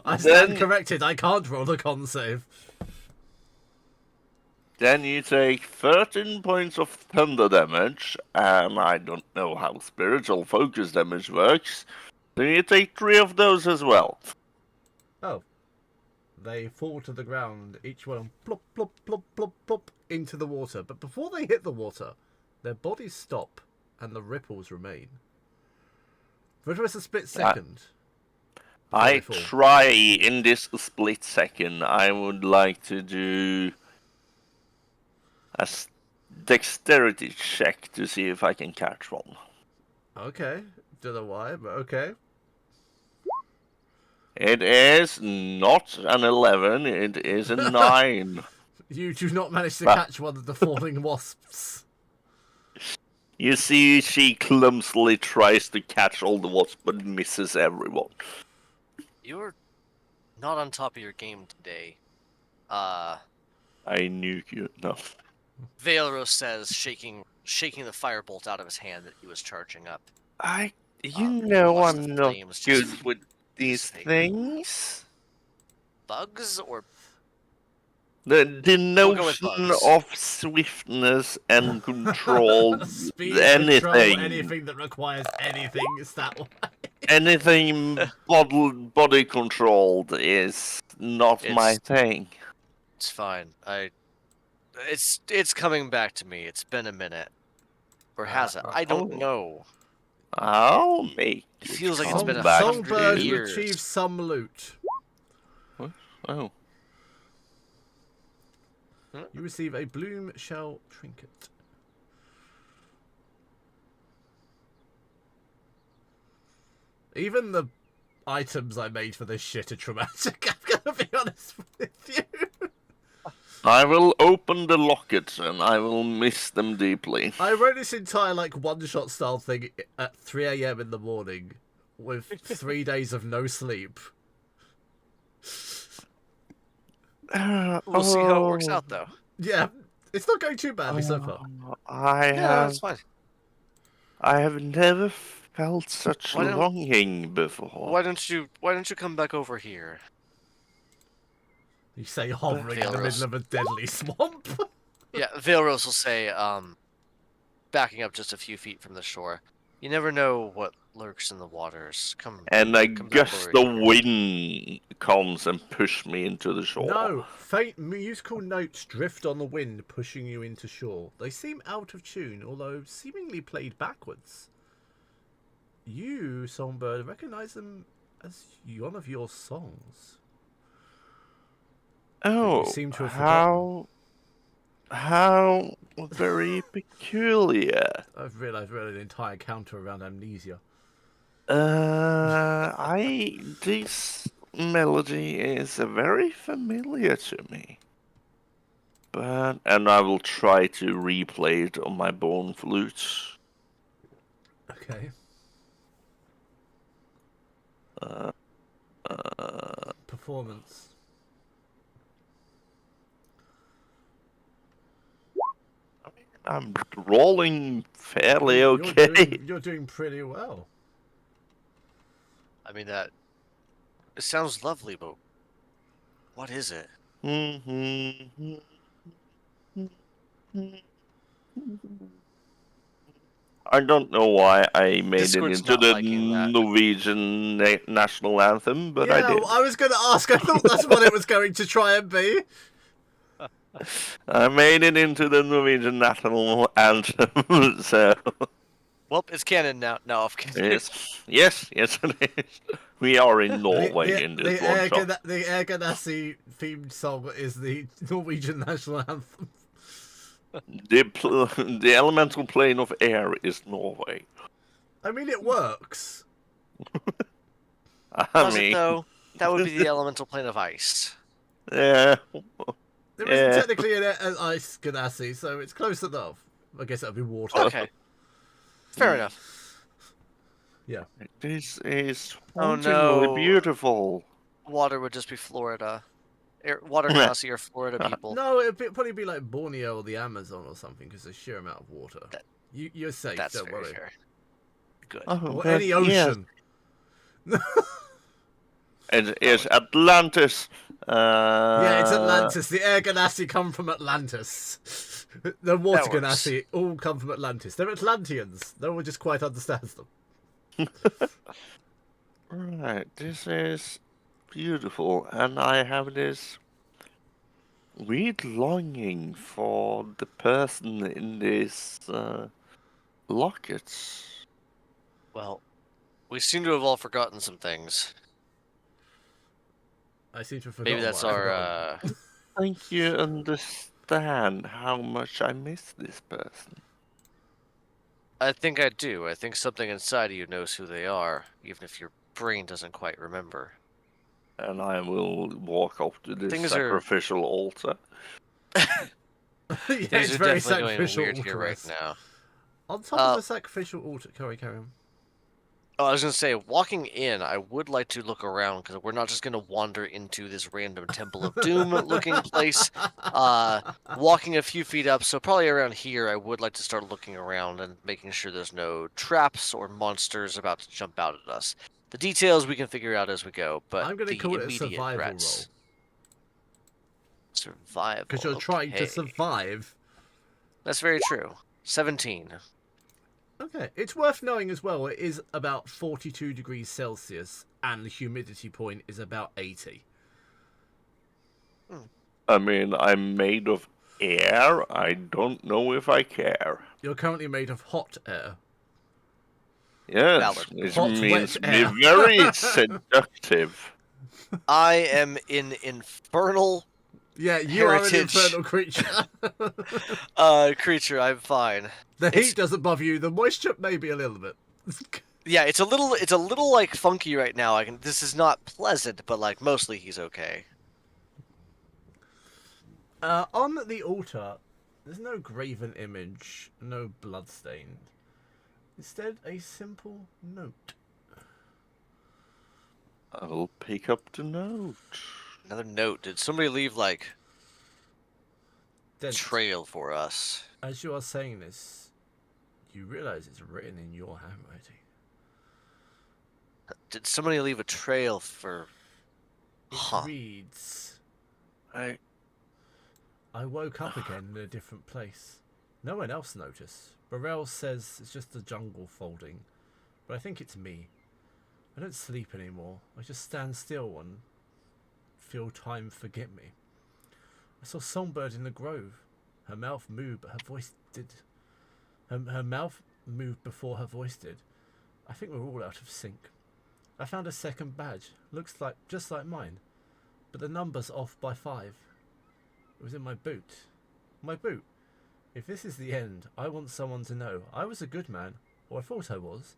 I stand Then- corrected. I can't roll a con save. Then you take 13 points of thunder damage, and I don't know how spiritual focus damage works. So you take 3 of those as well. Oh. They fall to the ground, each one plop, plop, plop, plop, plop, into the water. But before they hit the water, their bodies stop and the ripples remain. For just a split second. before I they fall. try in this split second, I would like to do a dexterity check to see if I can catch one. Okay. Don't know why, but okay. It is not an 11, it is a 9. You do not manage to Bah. catch one of the falling wasps. You see, she clumsily tries to catch all the wasps, but misses everyone. You're not on top of your game today. I nuke you. No. Valros says, shaking the firebolt out of his hand that he was charging up. You know watch I'm the not flames good just with these dissipate. things. Bugs or The We'll go with notion bugs. of swiftness and control, Speed, anything, control, anything that requires anything is that one. anything body controlled is not my It's- thing. it's fine. It's coming back to me. It's been a minute. Or has it? I don't oh. know. I'll make It it feels like it's come been back 100 to Songbird you. years. retrieves some loot. Oh, You receive a bloom shell trinket. Even the items I made for this shit are traumatic. I'm gonna be honest with you. I will open the lockets and I will miss them deeply. I wrote this entire like one-shot style thing at 3 a.m. in the morning with 3 days of no sleep. We'll see how it works out, though. Yeah, it's not going too badly so far. Yeah, that's fine. I have never felt such Why don't- longing before. Why don't you come back over here? You say hovering in the middle of a deadly swamp. Yeah, Valros will say, backing up just a few feet from the shore. You never know what lurks in the waters. Come And a come back gust over of here. wind comes and pushes me into the shore. No, faint musical notes drift on the wind, pushing you into shore. They seem out of tune, although seemingly played backwards. You, Songbird, recognize them as one of your songs. Oh, You seem to have how very peculiar. I've realised we're in an entire counter around amnesia. This melody is very familiar to me. And I will try to replay it on my bone flute. Okay. Performance. I'm rolling fairly You're okay. You're doing pretty well. I mean that. It sounds lovely, but what is it? I don't know why I made Discord's it into not the liking that. Norwegian national anthem, but I Yeah, did. I was going to ask. I thought that's what it was going to try and be. I made it into the Norwegian national anthem, so Well, it's canon now. No, I'm kidding. yes, it is. We are in Norway in this one shot. The Air Ganassi themed song is the Norwegian national anthem. The elemental plane of air is Norway. I mean, it works. I Does it mean, though? That would be the elemental plane of ice. yeah. There Yeah. isn't technically an ice Ganassi, so it's close enough. I guess that would be water. Okay. Fair enough. Yeah. This is Oh, hauntingly no. beautiful. Water would just be Florida. Water Ganassi are Florida people. No, it'd probably be like Borneo or the Amazon or something, because there's sheer amount of water. That- You're safe, That's don't very worry. fair. Good. Oh, Or but any yes. ocean. It is Atlantis. Yeah, it's Atlantis. The air Ganassi come from Atlantis. The water works. Ganassi all come from Atlantis. They're Atlanteans. No one just quite understands them. Right, this is beautiful, and I have this weird longing for the person in this locket. Well, we seem to have all forgotten some things. I seem to have forgotten. Maybe that's what I've our. forgotten. Think you understand how much I miss this person? I think I do. I think something inside of you knows who they are, even if your brain doesn't quite remember. And I will walk up to this Things are- sacrificial altar. Yeah, Things it's are very definitely going sacrificial weird here right altar-esque. now. On top of the sacrificial altar, carry on. Oh, I was gonna say, walking in, I would like to look around because we're not just gonna wander into this random Temple of Doom looking place. Walking a few feet up, so probably around here, I would like to start looking around and making sure there's no traps or monsters about to jump out at us. The details we can figure out as we go, but I'm going to the call it a immediate survival threats. roll. Survival. Because you're trying to okay. survive. That's very true. 17. Okay, it's worth knowing as well, it is about 42 degrees Celsius, and the humidity point is about 80. I mean, I'm made of air. I don't know if I care. You're currently made of hot air. Yes, Valid. which Hot, means wet me air. very seductive. I am in infernal Yeah, you are an Heritage. infernal creature. creature. I'm fine. The It's- heat doesn't bother you, the moisture maybe a little bit. Yeah, it's a little like funky right now. This is not pleasant, but like mostly he's okay. On the altar, there's no graven image, no bloodstained. Instead, a simple note. I'll pick up the note. Another note. Did somebody leave like a Dent. trail for us? As you are saying this, you realise it's written in your handwriting. Did somebody leave a trail for? It Huh. reads, I I woke up again in a different place. No one else noticed. Burrell says it's just the jungle folding, but I think it's me. I don't sleep anymore. I just stand still and feel time forget me. I saw Songbird in the grove. Her mouth moved, but her voice did. Her mouth moved before her voice did. I think we're all out of sync. I found a second badge. Looks like just like mine, but the number's off by 5. It was in my boot. My boot. If this is the end, I want someone to know I was a good man, or I thought I was.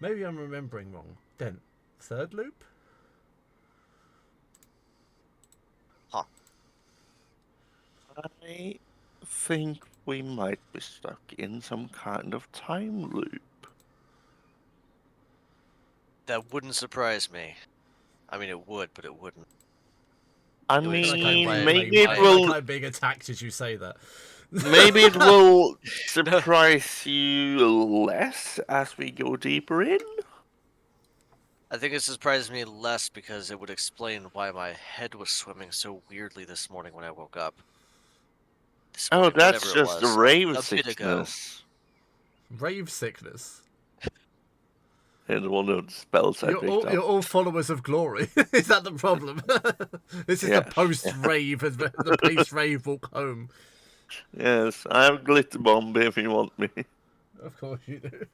Maybe I'm remembering wrong. Dent. Third loop? Huh. I think we might be stuck in some kind of time loop. That wouldn't surprise me. I mean, it would, but it wouldn't. I It would mean, explain why- maybe why- it why- will. Like I'm being attacked as you say that. Maybe it will surprise you less as we go deeper in. I think it surprised me less because it would explain why my head was swimming so weirdly this morning when I woke up. This Oh, morning, that's whatever it just was, the rave a bit ago. sickness. Rave sickness. And one of the spells I You're picked all, up. you're all followers of glory. Is that the problem? This is Yeah. the post-rave, the post-rave walk home. Yes, I'm Glitter Bomb if you want me. Of course you do.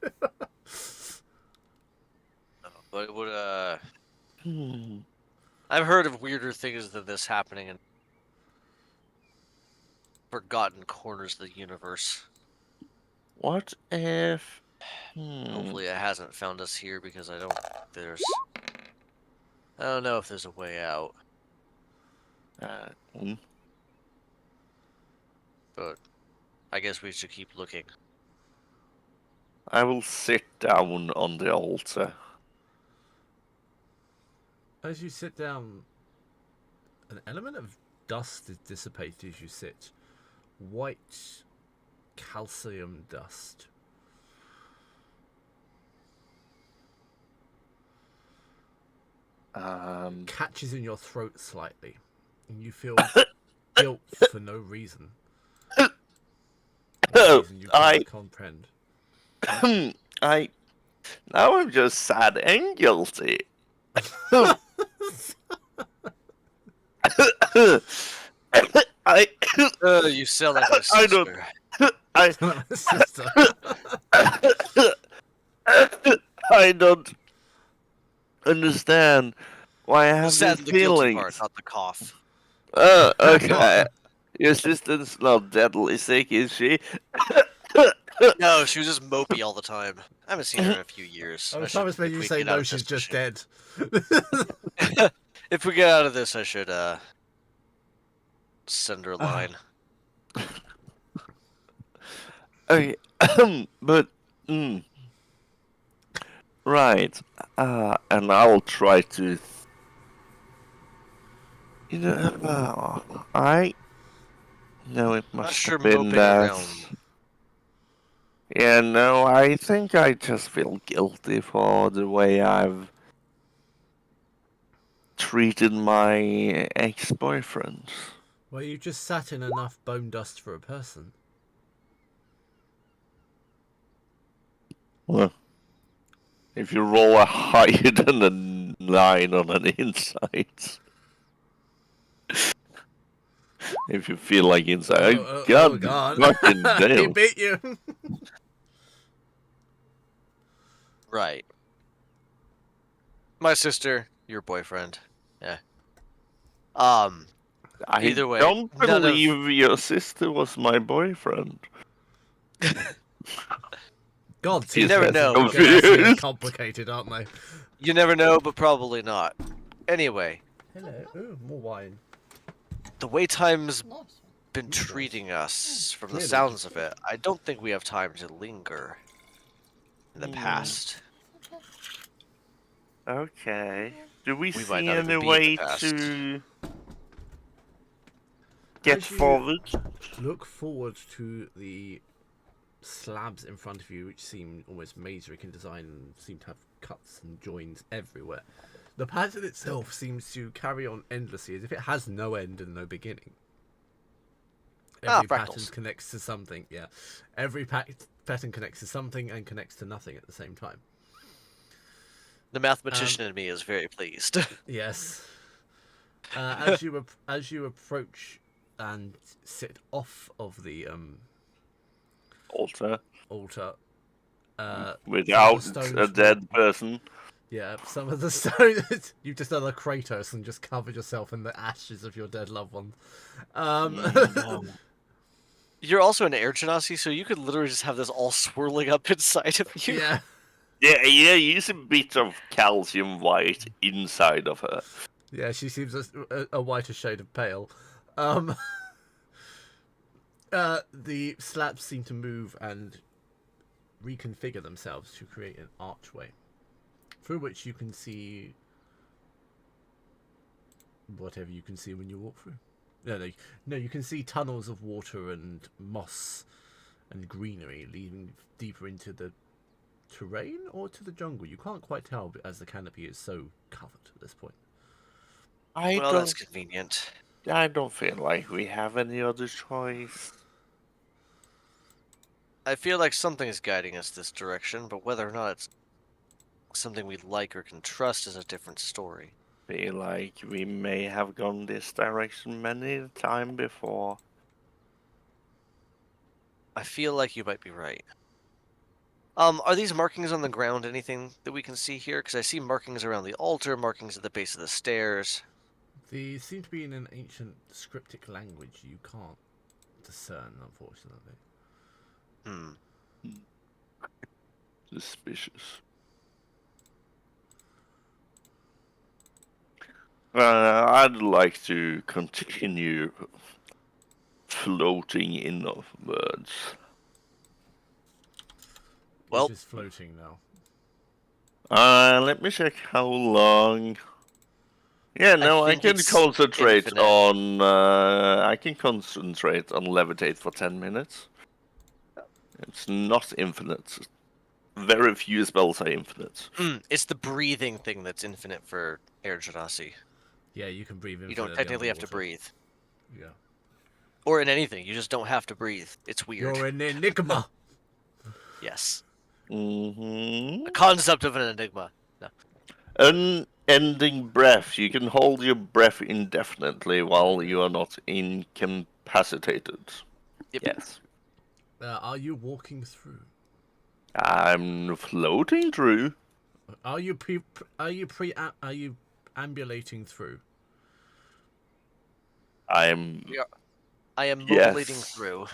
But it would, Hmm. I've heard of weirder things than this happening in forgotten corners of the universe. What if... Hopefully it hasn't found us here because I don't know if there's a way out, but I guess we should keep looking. I will sit down on the altar. As you sit down, an element of dust is dissipated as you sit. White calcium dust. catches in your throat slightly, and you feel guilt for no reason. A reason you I- can't comprehend. Now I'm just sad and guilty. I You sound like my I don't- sister. I Sister. I don't understand why I have Sad these the guilty feelings. part, not the cough. Okay. Your sister's not deadly sick, is she? No, she was just mopey all the time. I haven't seen her in a few years. I I was trying to should- make if you we say get out no, of she's this, just I dead. should- If we get out of this, I should send her a line. Okay, but right, and I'll try to. I know it Not must sure have been moping that. around. Yeah, no, I think I just feel guilty for the way I've treated my ex-boyfriends. Well, you just sat in enough bone dust for a person. Well, if you roll a higher than a 9 on an insight. If you feel like inside, God, fucking He damn. beat you. Right. My sister, your boyfriend. Yeah. I Either way, don't none of- believe your sister was my boyfriend. God, You these never things know. are getting complicated, aren't they? You never know, but probably not. Anyway, Hello. Ooh, more wine. the way time's Nice. been treating us, from the Clearly. sounds of it, I don't think we have time to linger in the Hmm. past. Okay. Do we, We see might not even any be in the way past. to get As you- forward? Look forward to the slabs in front of you, which seem almost maze-like in design and seem to have cuts and joins everywhere. The pattern itself seems to carry on endlessly, as if it has no end and no beginning. Every pattern fractals. connects to something, yeah. Every pattern connects to something and connects to nothing at the same time. The mathematician in me is very pleased. Yes. As you approach and sit off of the Altar altar, without stones a dead person. yeah, some of the stones you've just done a Kratos and just covered yourself in the ashes of your dead loved one. You're also an air genasi, so you could literally just have this all swirling up inside of you. Yeah, Yeah, use a bit of calcium white inside of her. yeah, she seems a whiter shade of pale. The slabs seem to move and reconfigure themselves to create an archway through which you can see whatever you can see when you walk through. No, you can see tunnels of water and moss and greenery leading deeper into the terrain or to the jungle. You can't quite tell as the canopy is so covered at this point. Well, that's convenient. I don't feel like we have any other choice. I feel like something is guiding us this direction, but whether or not it's something we like or can trust is a different story. Feel like we may have gone this direction many a time before. I feel like you might be right. Are these markings on the ground anything that we can see here? Because I see markings around the altar, markings at the base of the stairs. They seem to be in an ancient scriptic language you can't discern, unfortunately. Suspicious. I'd like to continue floating inwards. Well- It's just floating now. Let me check how long. Yeah, no, I think can it's concentrate infinite. on. I can concentrate on levitate for 10 minutes. It's not infinite. very few spells are infinite. It's the breathing thing that's infinite for Air Genasi. Yeah, you can breathe You don't infinitely technically have to underwater. breathe. Yeah. Or in anything, you just don't have to breathe. It's weird. You're an enigma. Yes. Mm-hmm. A concept of an enigma. No. Unending breath. You can hold your breath indefinitely while you are not incapacitated. Yep. Yes. Are you walking through? I'm floating through. Are you ambulating through? I am Yes. mobilating through.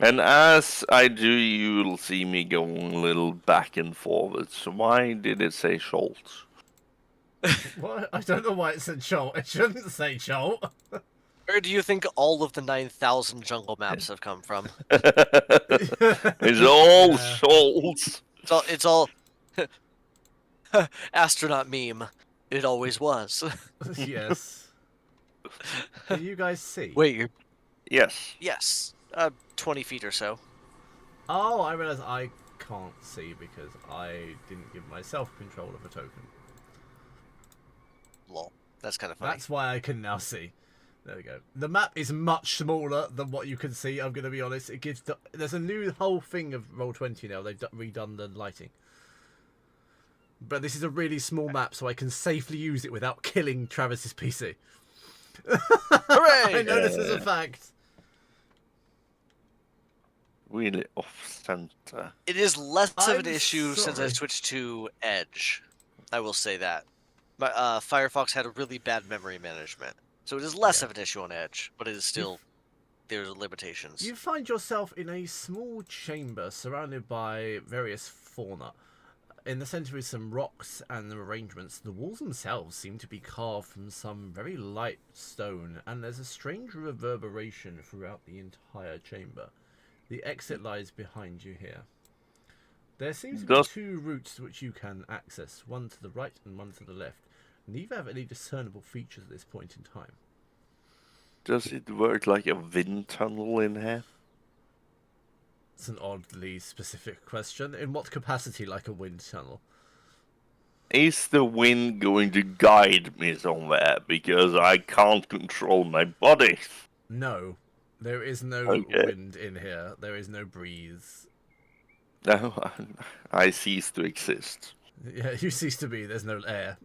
And as I do, you'll see me going a little back and forward. So why did it say Schultz? What? I don't know why it said Jolt. It shouldn't say Jolt. Where do you think all of the 9,000 jungle maps have come from? It's all Yeah. Schultz. It's all astronaut meme. It always was. Yes. Can you guys see? Wait, you're... Yes. Yes. 20 feet or so. Oh, I realize I can't see because I didn't give myself control of a token. Lol. That's kind of funny. That's why I can now see. There we go. The map is much smaller than what you can see. I'm going to be honest. It gives there's a new whole thing of Roll20 now. They've redone the lighting. But this is a really small map, so I can safely use it without killing Travis's PC. Hooray! I know this is a fact. Really off center. It is less of an I'm issue since I sorry. switched to Edge. I will say that. My Firefox had a really bad memory management, so it is less of an issue on Edge, but it is still there's limitations. You find yourself in a small chamber surrounded by various fauna. In the centre is some rocks and arrangements. The walls themselves seem to be carved from some very light stone, and there's a strange reverberation throughout the entire chamber. The exit lies behind you here. There seems to be two routes which you can access, one to the right and one to the left. Neither have any discernible features at this point in time. Does it work like a wind tunnel in here? It's an oddly specific question. In what capacity, like a wind tunnel? Is the wind going to guide me somewhere? Because I can't control my body. No. There is no wind in here. There is no breeze. No, I cease to exist. Yeah, you cease to be. There's no air.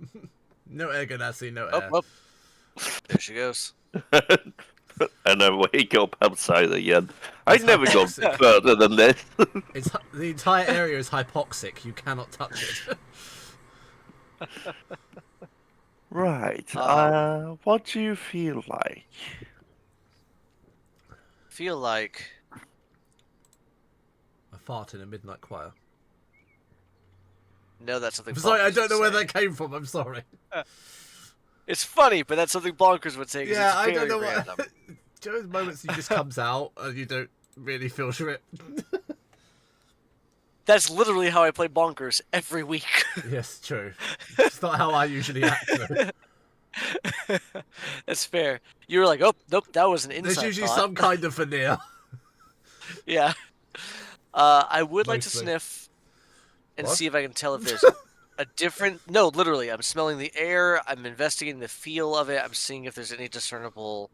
No air, Ganassi, no air. Oh. There she goes. And I wake up outside again. I It's never got hypoxic. further than this. The entire area is hypoxic. You cannot touch it. Right. What do you feel like? Feel like A fart in a midnight choir. no, that's something. I'm sorry, I Bonkers don't know would where say. that came from. I'm sorry. It's funny, but that's something Bonkers would say. 'Cause Yeah, it's I very don't know random. what. Those moments he just comes out and you don't really filter it. That's literally how I play Bonkers every week. Yes, true. It's not how I usually act. Though. That's fair. You were like, oh, nope, that was an inside There's usually thought. some kind of veneer. Yeah. I would like to Mostly. sniff and What? see if I can tell if there's a different... No, literally, I'm smelling the air, I'm investigating the feel of it, I'm seeing if there's any discernible...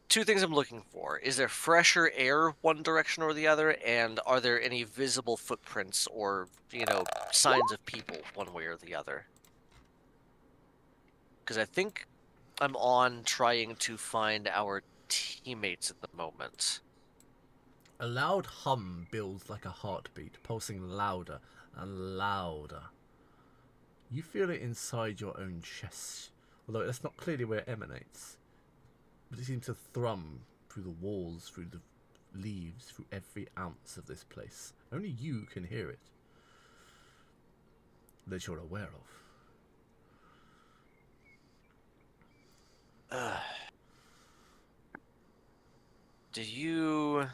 Two things I'm looking for. Is there fresher air one direction or the other? And are there any visible footprints or, signs of people one way or the other? Because I think I'm on trying to find our teammates at the moment. A loud hum builds like a heartbeat, pulsing louder and louder. You feel it inside your own chest, although that's not clearly where it emanates. But it seems to thrum through the walls, through the leaves, through every ounce of this place. Only you can hear it. That you're aware of. Do you...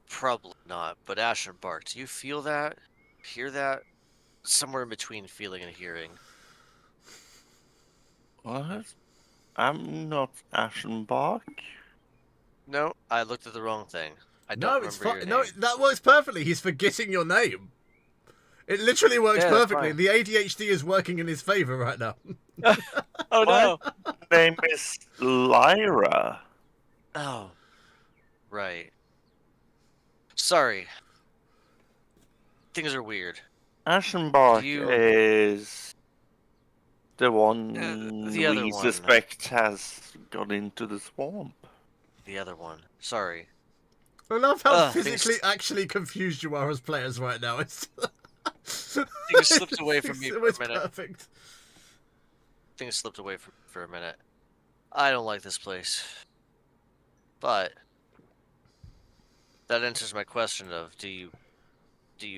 Probably not, but Ash and Bark, do you feel that? Hear that? Somewhere in between feeling and hearing. What? I'm not Ashenbach. No, I looked at the wrong thing. I No, don't it's remember fine. your No, name. that works perfectly. He's forgetting your name. It literally works Yeah, that's perfectly. fine. The ADHD is working in his favor right now. Oh no! Name is Lyra. Oh, right. Sorry. Things are weird. Aschenbach Do you- is the one the other we one. suspect has got into the swamp. The other one. Sorry. I love how Ugh, physically things- actually confused you are as players right now. It's Things slipped away from me for it's a minute. perfect. Things slipped away for a minute. I don't like this place. But that answers my question of do you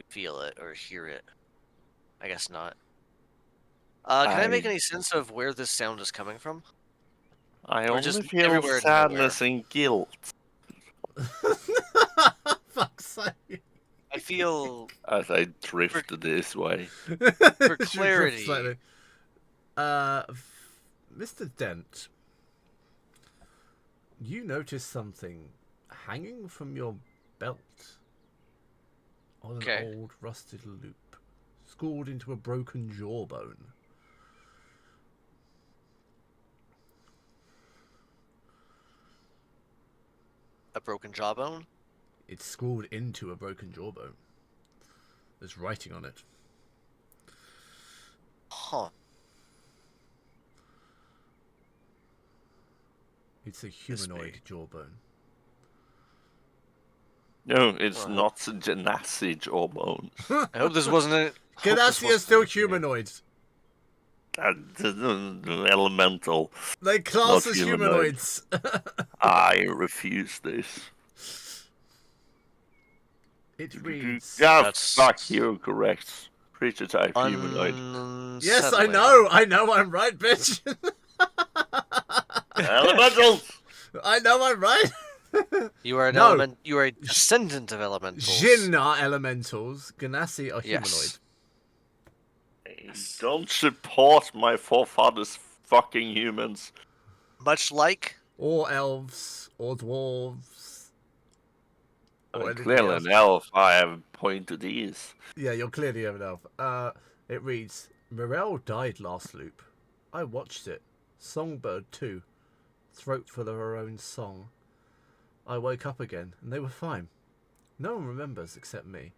feel it or hear it? I guess not. Can I make any sense of where this sound is coming from? I Or only just feel everywhere and sadness and guilt. Fuck's sake. I feel As I drift this way. for You drift clarity. slightly. Mr. Dent, you notice something hanging from your belt on Okay. an old rusted loop, scored into a broken jawbone. A broken jawbone? It's scored into a broken jawbone. There's writing on it. Huh. It's a humanoid jawbone. No, it's Well, not Genasi jawbone. I hope this wasn't it. Ganassi are still humanoids. Elemental. They class Not as humanoid. humanoids. I refuse this. It reads. Yeah, That's- fuck you, correct. Creature type humanoid. Yes, I Unsettling. know. I know I'm right, bitch. Elementals! I know I'm right. You are an No. element. You are a descendant of elementals. Jinn are elementals. Ganassi are Yes. Don't support my forefathers fucking humans. Much like Or elves. Or dwarves. Or anything Clearly else. an elf, I have pointed ears. Yeah, you're clearly an elf. It reads, Morel died last loop. I watched it. Songbird too. Throat full of her own song. I woke up again, and they were fine. No one remembers except me.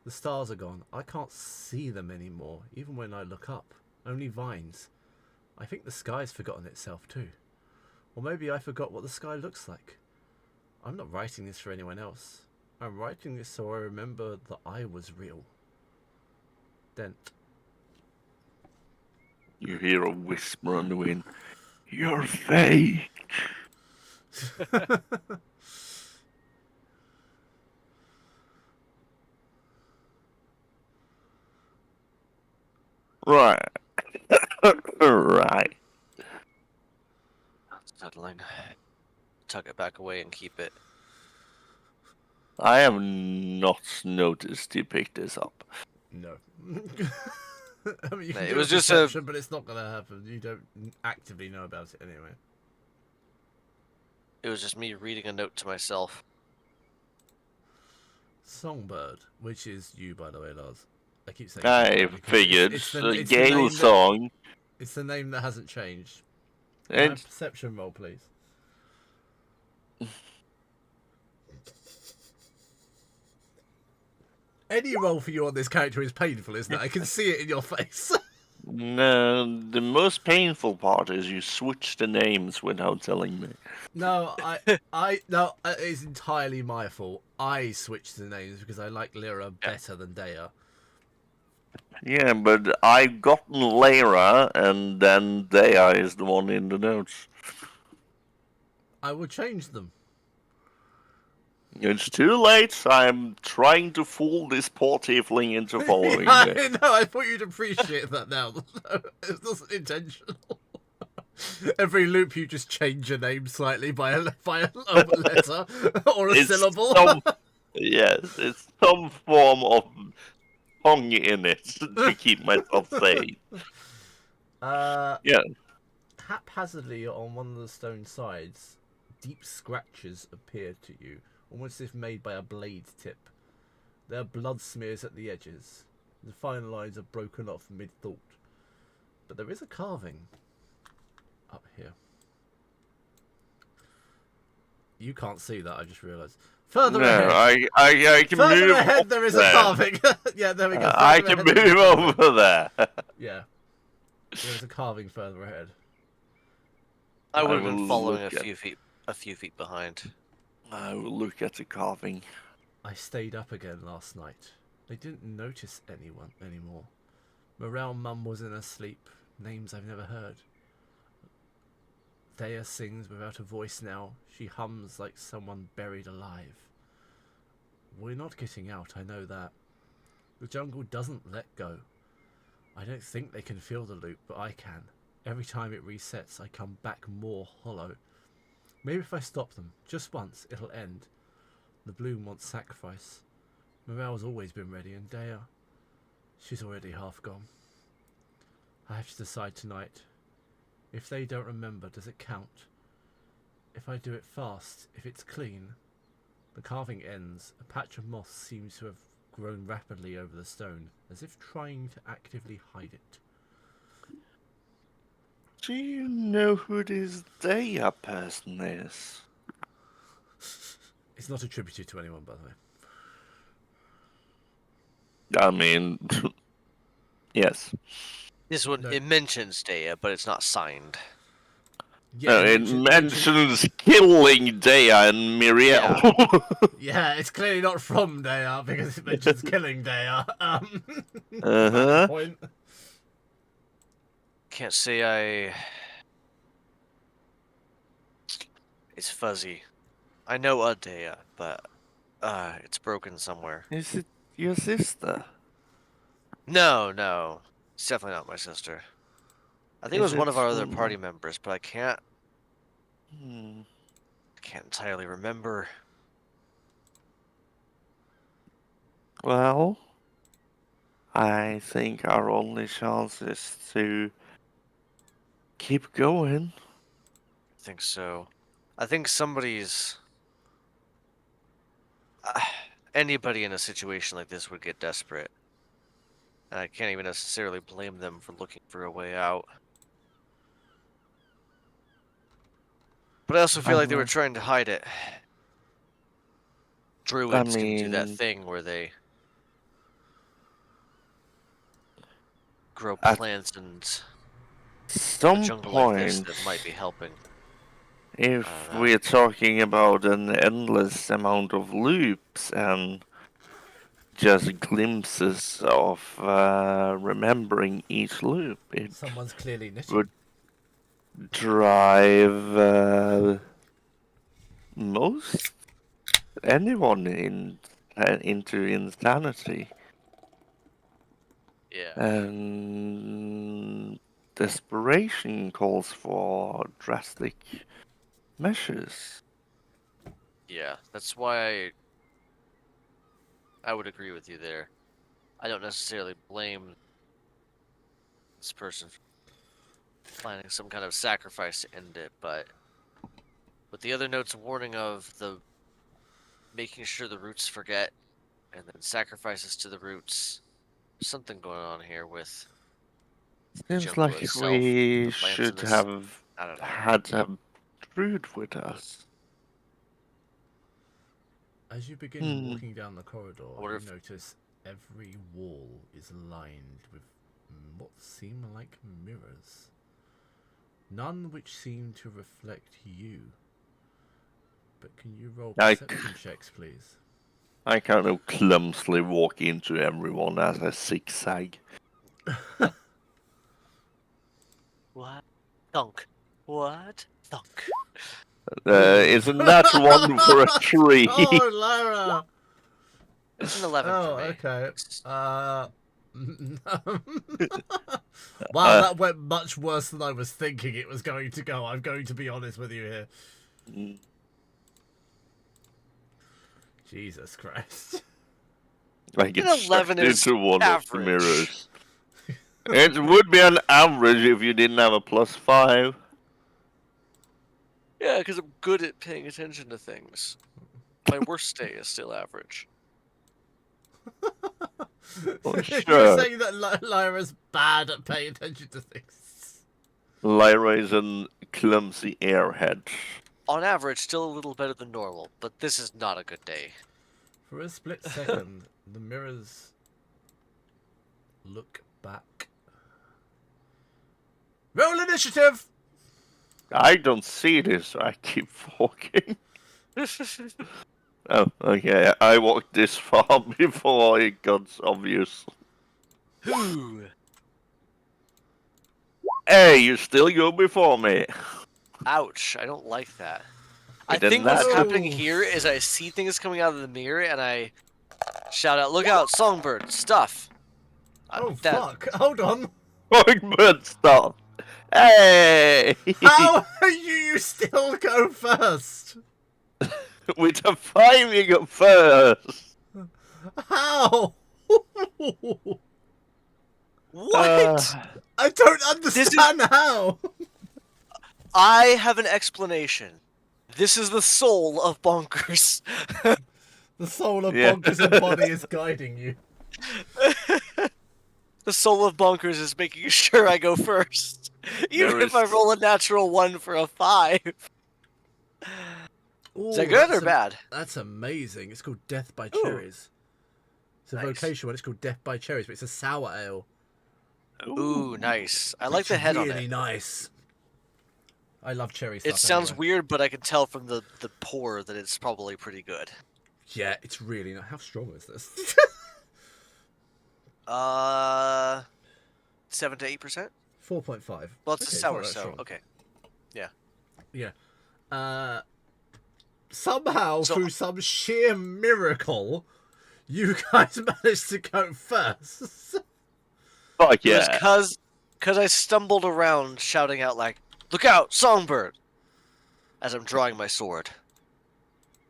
The stars are gone. I can't see them anymore, even when I look up. Only vines. I think the sky's forgotten itself too. Or maybe I forgot what the sky looks like. I'm not writing this for anyone else. I'm writing this so I remember that I was real. Dent. You hear a whisper on the wind. You're fake. Right. Right. settling. Tuck it back away and keep it. I have not noticed you picked this up. No. I mean, you can It do was a just perception, but it's not going to happen. You don't actively know about it anyway. It was just me reading a note to myself. Songbird, which is you, by the way, Lars. I keep saying. I Songbird because figured. it's the The name Gale that- song. It's the name that hasn't changed. Can I have And a perception roll, please. Any roll for you on this character is painful, isn't it? I can see it in your face. no, the most painful part is you switch the names without telling me. No, it's entirely my fault. I switched the names because I like Lyra better than Dea. Yeah, but I've gotten Lyra, and then Dea is the one in the notes. I will change them. It's too late. I'm trying to fool this poor tiefling into following me. I know, I thought you'd appreciate that now. It's not intentional. Every loop you just change your name slightly by a letter or a syllable. Yes, it's some form of tongue in it to keep myself sane. Yeah. Haphazardly on one of the stone sides, deep scratches appear to you, almost as if made by a blade tip. There are blood smears at the edges. The fine lines are broken off mid-thought. But there is a carving up here. You can't see that, I just realised. Further ahead. I can Further move ahead, up there is there. a carving. Yeah, there we go. I Further can ahead, there is a move carving. over there. Yeah. There is a carving further ahead. I would have will been following look a few feet behind. I will look at the carving. I stayed up again last night. They didn't notice anyone anymore. Morale Mum was in her sleep. Names I've never heard. Thea sings without a voice now. She hums like someone buried alive. We're not getting out, I know that. The jungle doesn't let go. I don't think they can feel the loop, but I can. Every time it resets, I come back more hollow. Maybe if I stop them, just once, it'll end. The bloom wants sacrifice. Morale's always been ready, and Dea, she's already half gone. I have to decide tonight. If they don't remember, does it count? If I do it fast, if it's clean. The carving ends. A patch of moss seems to have grown rapidly over the stone, as if trying to actively hide it. Do you know who this Daya person is? It's not attributed to anyone, by the way. I mean, yes. This one, No. it mentions Dea, but it's not signed. Yeah, It mentions killing Daya and Miriel. Yeah, it's clearly not from Dea because it mentions killing Dea. Uh-huh. Point. Can't say It's fuzzy. I know a Dea, but it's broken somewhere. Is it your sister? No. It's definitely not my sister. I think it Is was one of our other someone- party members, but I can't Hmm. entirely remember. Well, I think our only chance is to keep going. I think so. I think somebody's... anybody in a situation like this would get desperate. And I can't even necessarily blame them for looking for a way out. But I also feel like they were trying to hide it. Druids can do that mean- thing where they grow At plants and a some jungle like this point, that might be helping. if I don't know. we're talking about an endless amount of loops and just glimpses of remembering each loop, it Someone's clearly knitting. would drive most anyone into insanity Yeah. and desperation calls for drastic measures. Yeah, that's why I would agree with you there. I don't necessarily blame this person for planning some kind of sacrifice to end it, but with the other notes warning of the making sure the roots forget and then sacrifices to the roots, something going on here with Seems jungle like itself, we the plants in should this- have I don't know. had a druid with us. As you begin Hmm. walking down the corridor, What you if- notice every wall is lined with what seem like mirrors. None which seem to reflect you. But can you roll I- perception checks, please? I kind of clumsily walk into everyone as a zigzag. What? Thunk. What? Thunk. Isn't that one for a tree? Oh, Lyra! It's an 11 Oh, for me. okay. Wow, that went much worse than I was thinking it was going to go. I'm going to be honest with you here. Mm, Jesus Christ. I get An sucked 11 is into one of the average. mirrors. It would be an average if you didn't have a +5. Yeah, because I'm good at paying attention to things. My worst day is still average. Oh, You're sure. saying that Lyra's bad at paying attention to things. Lyra is a clumsy airhead. On average, still a little better than normal, but this is not a good day. For a split second, the mirrors look back. Roll initiative! I don't see this, so I keep walking. Oh, okay. I walked this far before it got obvious. Who? Hey, you still go before me. Ouch, I don't like that. I Then think what's that's- happening here is I see things coming out of the mirror and I shout out, "Look out, songbird, stuff!" Oh, that- fuck. Hold on. But stop. Hey! How are you still go first? With a 5 you go first. How? What? I don't understand how. I have an explanation. This is the soul of Bonkers. The soul of Yeah. Bonkers and Bonnie is guiding you. The soul of Bonkers is making sure I go first. Even There if I is- roll a natural 1 for a 5. Ooh, Is that good or that's bad? That's amazing. It's called Death by Ooh. Cherries. It's a Nice. vocation one. It's called Death by Cherries, but it's a sour ale. Ooh, nice. I like It's the head on really it. nice. I love cherry stuff. It sounds anyway. weird, but I can tell from the pour that it's probably pretty good. Yeah, it's really nice. How strong is this? 7 to 8%. 4.5. Well, it's Okay, a sour, not that so strong. okay. Yeah. Somehow, So- through some sheer miracle, you guys managed to go first. Fuck It was yeah. cause I stumbled around shouting out like, "Look out, songbird!" as I'm drawing my sword.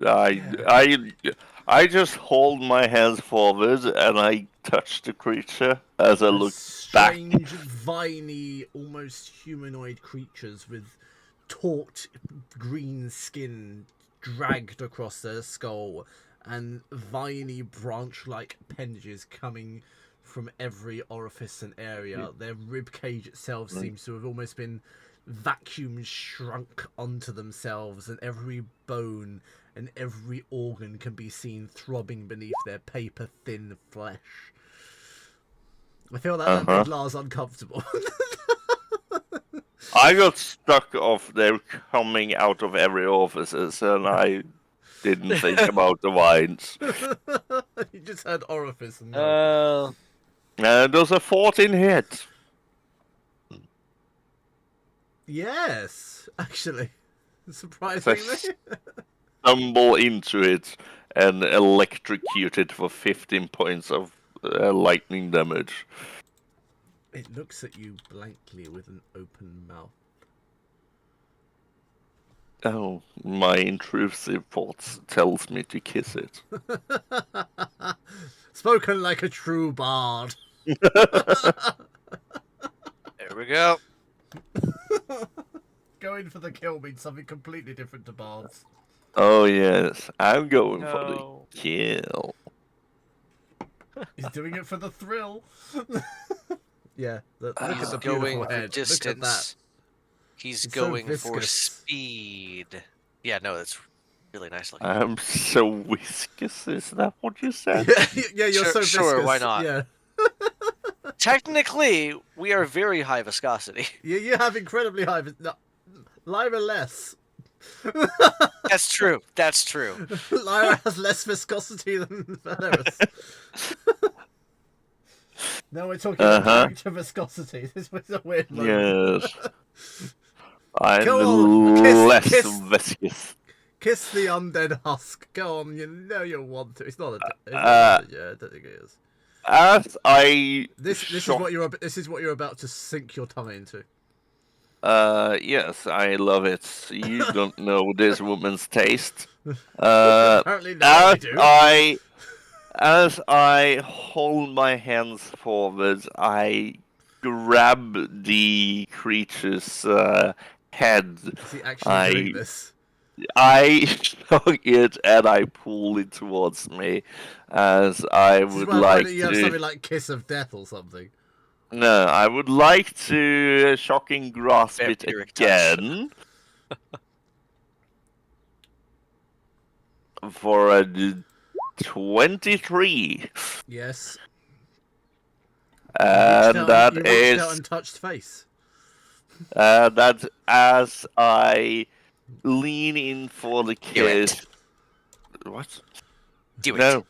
I just hold my hands forward and I touch the creature as I look back. Strange, viney, almost humanoid creatures with taut green skin dragged across their skull and viney branch-like appendages coming from every orifice and area. Their rib cage itself seems to have almost been vacuum shrunk onto themselves, and every bone and every organ can be seen throbbing beneath their paper-thin flesh. I feel that made Lars uncomfortable. I got stuck off there coming out of every orifices and I didn't think about the vines. You just had orifice and Those are 14 hits. yes, actually, surprisingly. Stumble into it and electrocute it for 15 points of lightning damage. It looks at you blankly with an open mouth. Oh, my intrusive thoughts tells me to kiss it. Spoken like a true bard. There we go. Going for the kill means something completely different to bards. Oh yes, I'm going for No. the kill. He's doing it for the thrill. Yeah, look at He's the going beautiful for head. Look at that. distance. He's It's so going for viscous. speed. Yeah, no, that's really nice looking. I'm so viscous, is that what you said? Yeah, you're so Sure, viscous. why not? Yeah. Technically, we are very high viscosity. You have incredibly high. No, Lyra less. That's true. That's true. Lyra has less viscosity than Valeris. Now we're talking about character viscosity. This was a weird moment. Yes. I'm Go on, less kiss. viscous. Kiss the undead husk. Go on, you know you want to. It's not a. Yeah, I don't think it is. As I This is shot- what you're about to sink your tongue into. yes, I love it. You don't know this woman's taste. Apparently now I do. As I hold my hands forward, I grab the creature's Is head. he actually doing this? I shock it and I pull it towards me, as I This is would why like don't you have to. something like Kiss of Death or something? No, I would like to shocking grasp it Vampiric touch. again. For a 23. Yes. And that You reached out is and touched face. that's as I lean in for the Do it. kiss. What? Do it.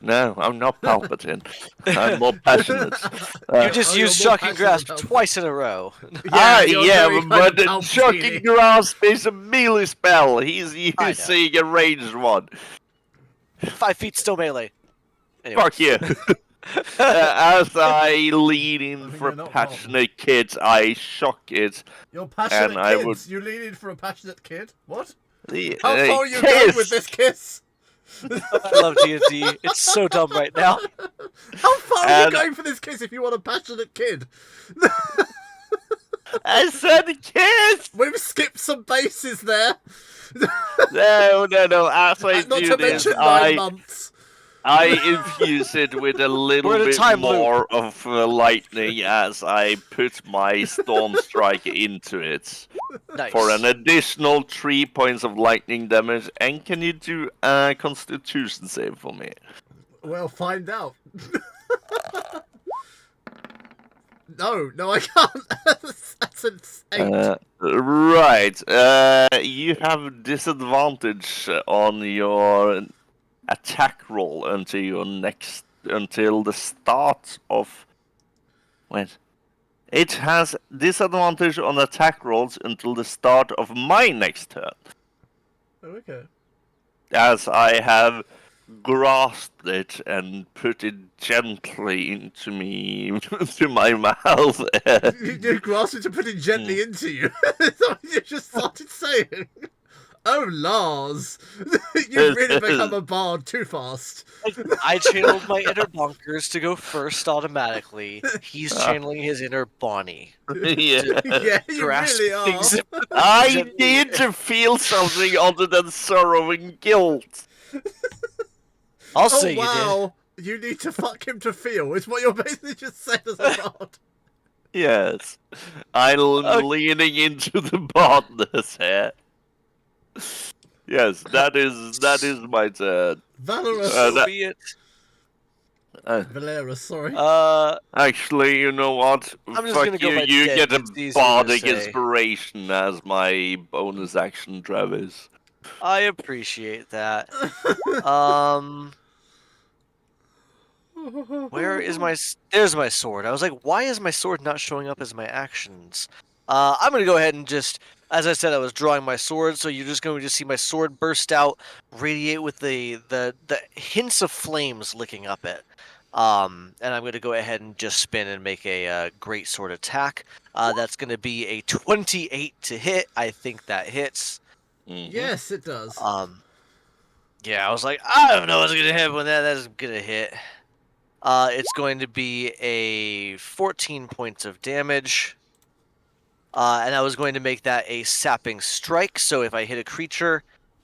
No, I'm not Palpatine. I'm more passionate. You just you're used more shocking passionate grasp about- twice in a row. You're very but kind of shocking Palpatine-y. grasp is a melee spell. He's know. using a ranged one. 5 feet still melee. Anyway. Fuck you. As I lean in I mean, for you're not passionate kids, I shock it. You're passionate And I kids. would- You lean in for a passionate kid? What? The, How far are you going with this kiss? I love D&D. It's so dumb right now. How far are you And- going for this kiss if you want a passionate kid? I said kiss! We've skipped some bases there. No. As I Not do to this, mention 9 I months. infuse it with a little We're in a bit time loop. more of lightning as I put my Storm Strike into it. Nice. For an additional 3 points of lightning damage. And can you do a Constitution save for me? We'll find out. No, I can't. That's an 8. Right. You have disadvantage on your attack roll until the start of. Wait. It has disadvantage on attack rolls until the start of my next turn, Oh, okay. as I have grasped it and put it gently into my mouth. You grasped it to put it gently into you. That's what you just started saying. Oh, Lars. You've really become a bard too fast. I channeled my inner bonkers to go first automatically. He's channeling his inner Bonnie. Yeah. Yeah, you Grasp really are. things. I need to feel something other than sorrow and guilt. I'll Oh, say wow. You need to fuck him to feel, is what you're basically just saying as a bard. Yes. I'm leaning into the baldness here. Yes, that is my turn. Valorous. you did. that- Be it. Valera, sorry. Actually, you know what? I'm just Fuck gonna go you. by You dead, get a it's easier to bardic say. inspiration as my bonus action, Travis. I appreciate that. Where is my... There's my sword. I was like, why is my sword not showing up as my actions? I'm going to go ahead and just... As I said, I was drawing my sword, so you're just going to see my sword burst out, radiate with the hints of flames licking up it. And I'm going to go ahead and just spin and make a great sword attack. That's going to be a 28 to hit. I think that hits. Mhm. Yes, it does. Yeah, I was like, I don't know what's going to hit when that's going to hit. It's going to be a 14 points of damage. And I was going to make that a sapping strike, so if I hit a creature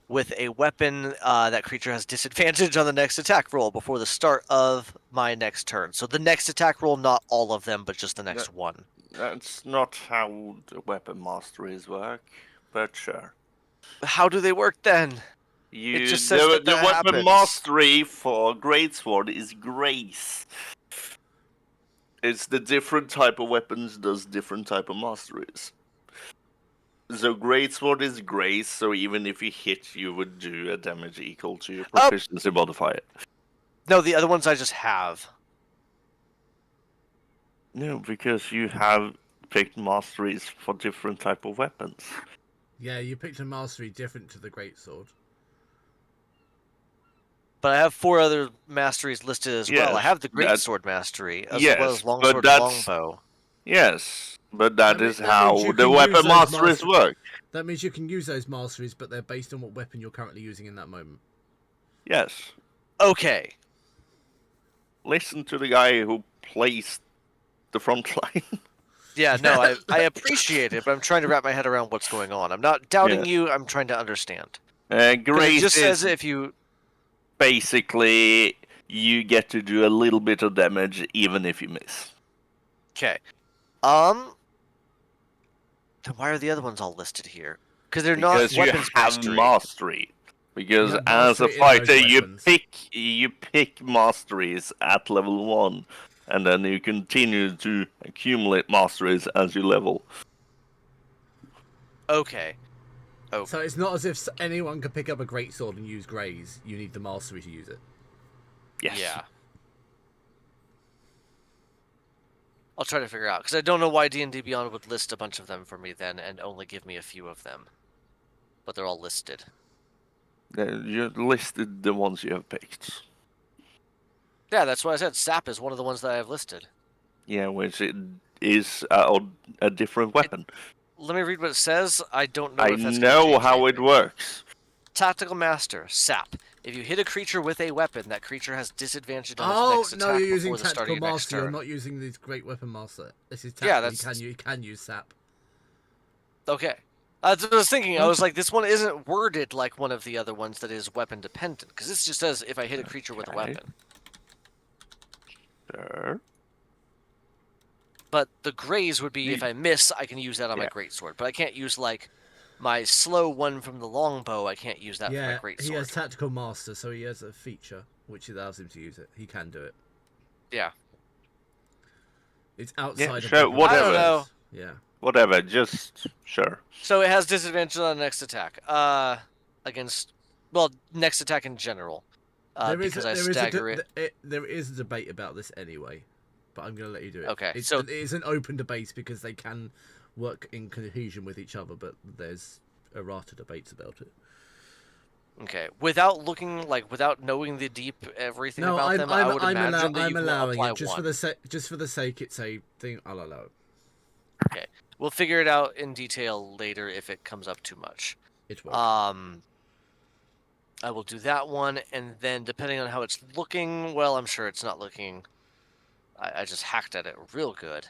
with a weapon, that creature has disadvantage on the next attack roll before the start of my next turn. So the next attack roll, not all of them, but just the next one. That's not how the weapon masteries work, but sure. How do they work then? You, just says the that weapon happens. mastery for greatsword is grace. It's the different type of weapons does different type of masteries. So greatsword is grace, so even if you hit, you would do a damage equal to your proficiency modifier. No, the other ones I just have. No, because you have picked masteries for different type of weapons. Yeah, you picked a mastery different to the greatsword. But I have 4 other masteries listed as well. I Yes, have the great that- sword mastery, as yes, well as but longsword and that's- longbow. Yes, but that is that means how you the can weapon use those masteries master- work. That means you can use those masteries, but they're based on what weapon you're currently using in that moment. Yes. Okay. Listen to the guy who plays the front line. Yeah, no, I appreciate it, but I'm trying to wrap my head around what's going on. I'm not doubting you. I'm trying to understand. 'Cause it Grace just is says if you. basically you get to do a little bit of damage even if you miss. Okay. Then why are the other ones all listed here? Because they're Because not you weapons have mastery. mastery. Because You have as a mastery in those fighter, weapons. you pick masteries at level 1, and then you continue to accumulate masteries as you level. Okay. So it's not as if anyone can pick up a greatsword and use Greys. You need the mastery to use it. Yes. Yeah. I'll try to figure out, because I don't know why D&D Beyond would list a bunch of them for me then and only give me a few of them. But they're all listed. You listed the ones you have picked. Yeah, that's what I said. Sap is one of the ones that I have listed. Yeah, which it is a different weapon. Let me read what it says. I don't know I if that's know going to change how it anything. works. Tactical Master, Sap. If you hit a creature with a weapon, that creature has disadvantage on its Oh next no, attack you're using before the start tactical of your next master. You're turn. not using this great weapon master. This is Yeah, tactical. that's... You can use sap. Okay. That's what I was thinking. I was like, this one isn't worded like one of the other ones that is weapon dependent, because this just says if I hit a creature with a weapon. Sure. But the Greys would be if I miss, I can use that on my greatsword. But I can't use like my slow one from the longbow. I can't use that for my greatsword. He has tactical master, so he has a feature which allows him to use it. He can do it. Yeah. It's outside of sure, whatever. I don't know. Yeah. Whatever, just sure. So it has disadvantage on the next attack. Against, well, next attack in general. Because I stagger it. There is a debate about this anyway, but I'm going to let you do it. Okay, So it is an open debate because they can work in cohesion with each other, but there's errata debates about it. Okay, without looking without knowing the deep everything about them, I would imagine that you can apply it just one. for the sake it's a thing. I'll allow it. Okay, we'll figure it out in detail later if it comes up too much. It won't. I will do that one, and then depending on how it's looking, well, I'm sure it's not looking. I just hacked at it real good.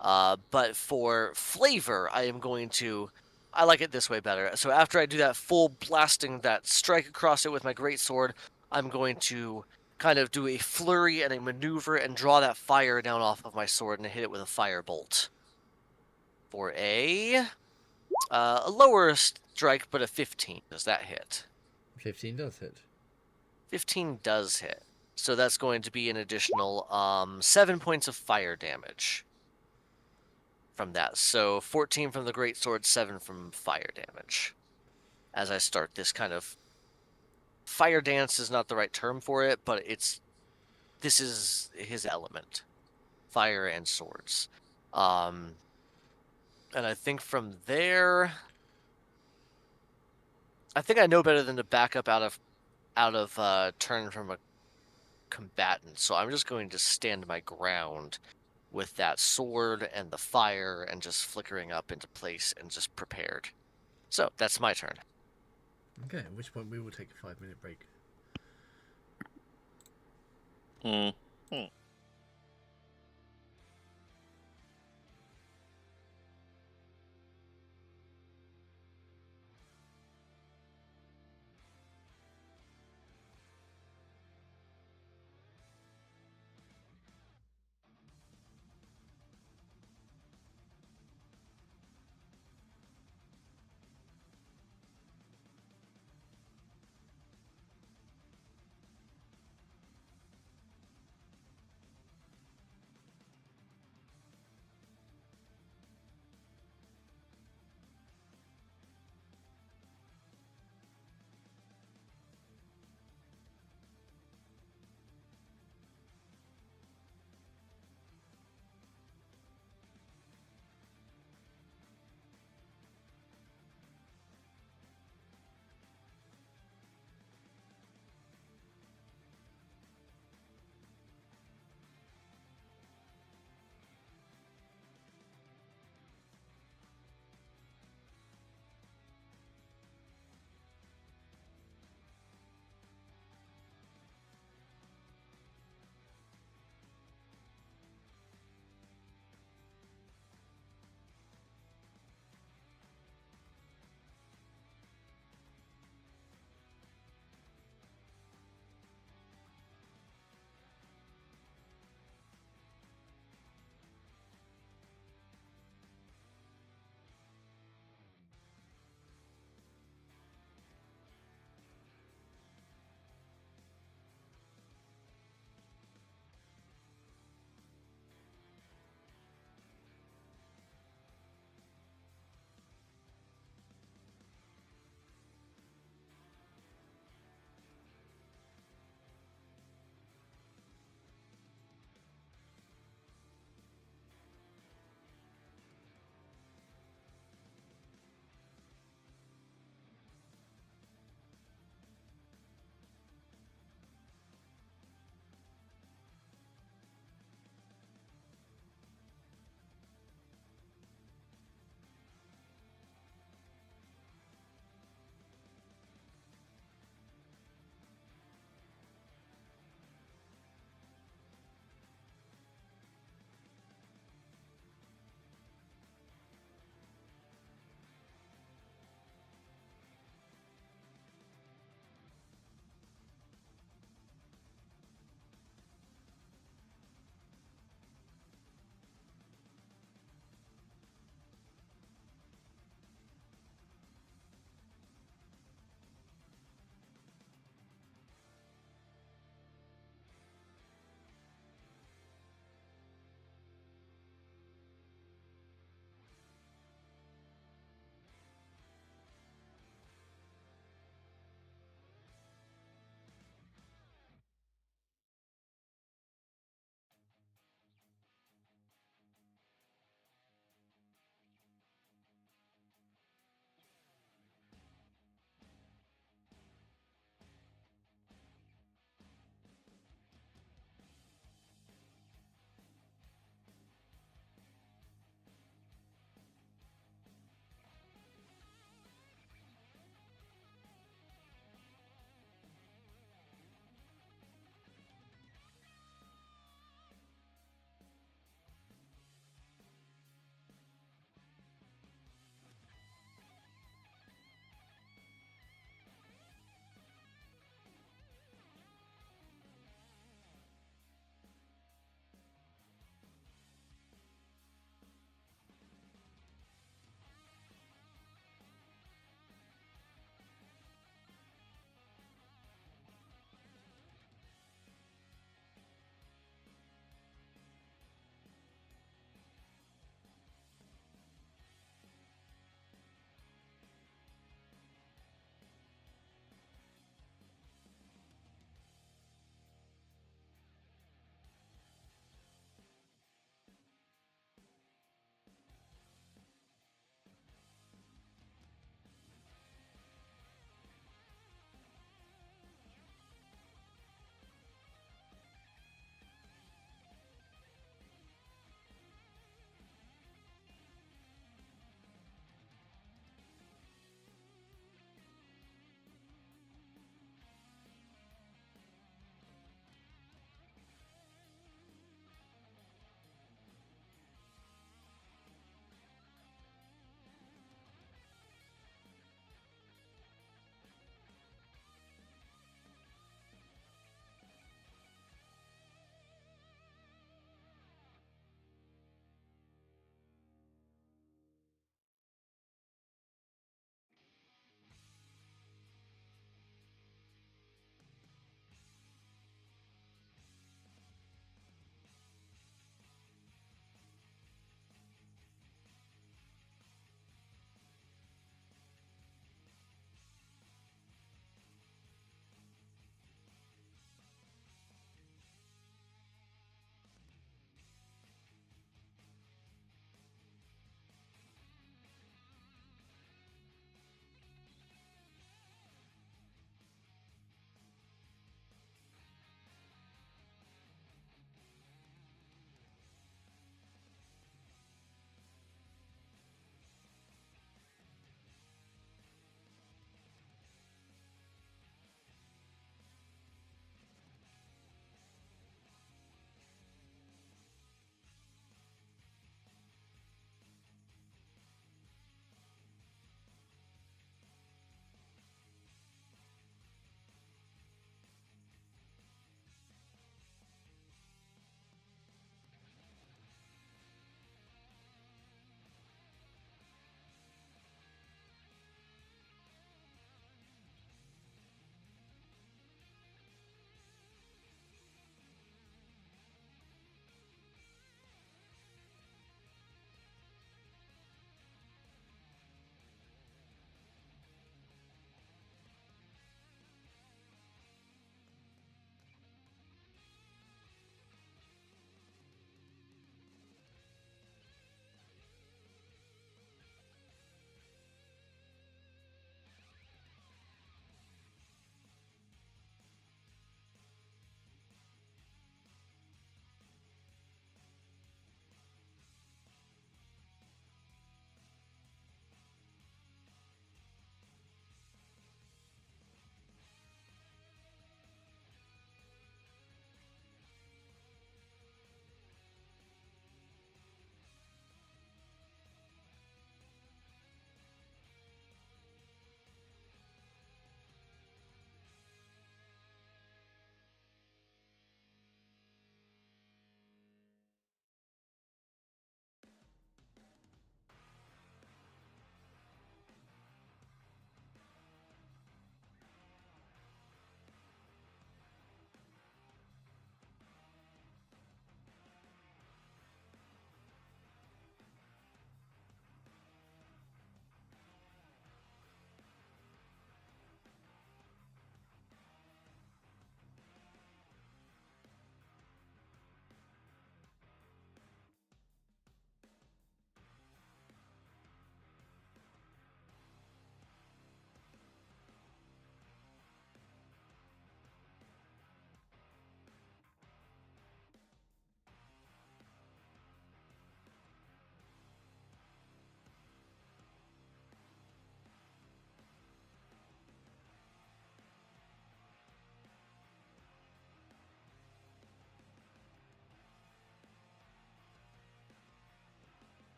But for flavor, I am going to. I like it this way better. So after I do that full blasting, that strike across it with my greatsword, I'm going to kind of do a flurry and a maneuver and draw that fire down off of my sword and hit it with a firebolt. For a lower strike, but a 15. Does that hit? 15 does hit. 15 does hit. So that's going to be an additional 7 points of fire damage from that. So 14 from the greatsword, 7 from fire damage. As I start this kind of fire dance is not the right term for it, but this is his element. Fire and swords. And I think from there, I think I know better than to back up out of turn from a combatant. So I'm just going to stand my ground with that sword and the fire and just flickering up into place and just prepared. So that's my turn. Okay, at which point we will take a 5-minute break.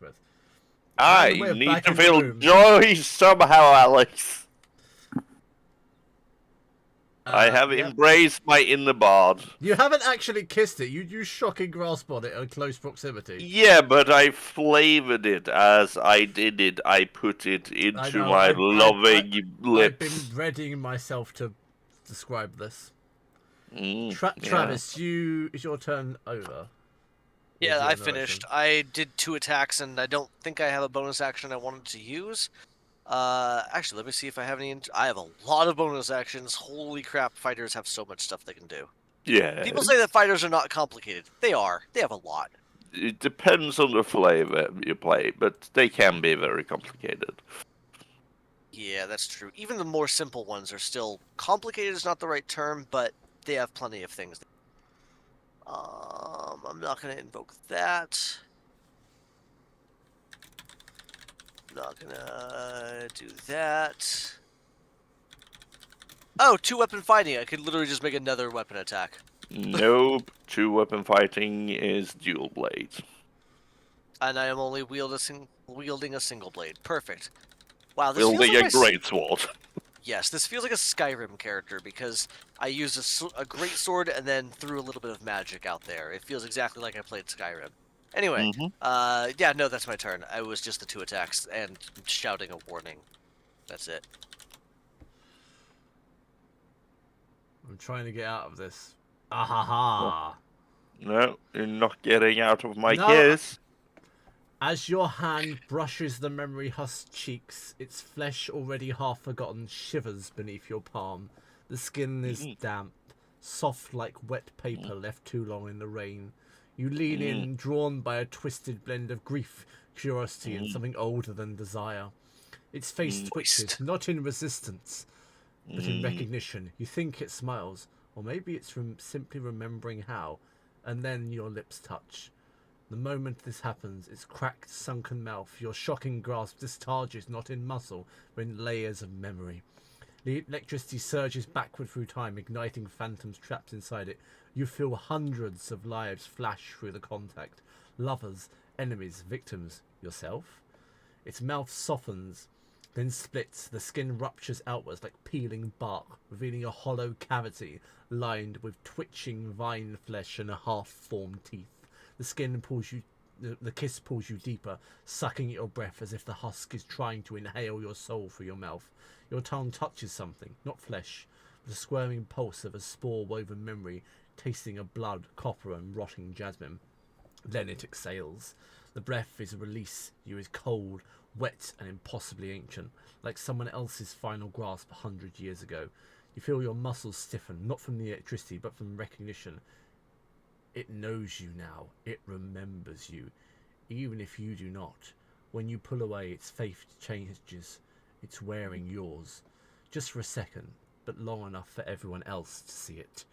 with. I By the way, need back to in the feel room. joy somehow, Alex. I have Yep. embraced my inner bard. You haven't actually kissed it. You use shocking grasp on it at close proximity. Yeah, but I flavored it as I did it. I put it I into know, my I've loving I've been lips. readying myself to describe this. Yeah. Travis, is your turn over? Yeah, With your I narration? finished. I did 2 attacks, and I don't think I have a bonus action I wanted to use. Actually, let me see if I have any. I have a lot of bonus actions. Holy crap, fighters have so much stuff they can do. Yeah. People say that fighters are not complicated. They are. They have a lot. It depends on the flavor you play, but they can be very complicated. Yeah, that's true. Even the more simple ones are still complicated. Is not the right term, but they have plenty of things. I'm not gonna invoke that. I'm not gonna do that. Oh, 2-weapon fighting. I could literally just make another weapon attack. Nope. 2-weapon fighting is dual blades. And I am only wielding a single blade. Perfect. Wow, this feels Wielding like a greatsword. Yes, this feels like a Skyrim character because I used a great sword and then threw a little bit of magic out there. It feels exactly like I played Skyrim. Anyway, yeah, no, that's my turn. I was just the 2 attacks and shouting a warning. That's it. I'm trying to get out of this. Ahaha. No, you're not getting out of my No. kiss. As your hand brushes the memory husked cheeks, its flesh already half forgotten shivers beneath your palm. The skin is damp, soft like wet paper left too long in the rain. You lean in, drawn by a twisted blend of grief, curiosity, and something older than desire. Its face twitches, not in resistance, but in recognition. You think it smiles, or maybe it's from simply remembering how, and then your lips touch. The moment this happens, its cracked, sunken mouth, your shocking grasp discharges not in muscle, but in layers of memory. The electricity surges backward through time, igniting phantoms trapped inside it. You feel hundreds of lives flash through the contact. Lovers, enemies, victims, yourself? Its mouth softens, then splits. The skin ruptures outwards like peeling bark, revealing a hollow cavity lined with twitching vine flesh and half-formed teeth. The skin pulls you, the kiss pulls you deeper, sucking at your breath as if the husk is trying to inhale your soul through your mouth. Your tongue touches something, not flesh, but a squirming pulse of a spore-woven memory, tasting of blood, copper, and rotting jasmine. Then it exhales. The breath is a release. You is cold, wet, and impossibly ancient, like someone else's final grasp 100 years ago. You feel your muscles stiffen, not from the electricity, but from recognition. It knows you now. It remembers you, even if you do not. When you pull away, its face changes. It's wearing yours. Just for a second, but long enough for everyone else to see it.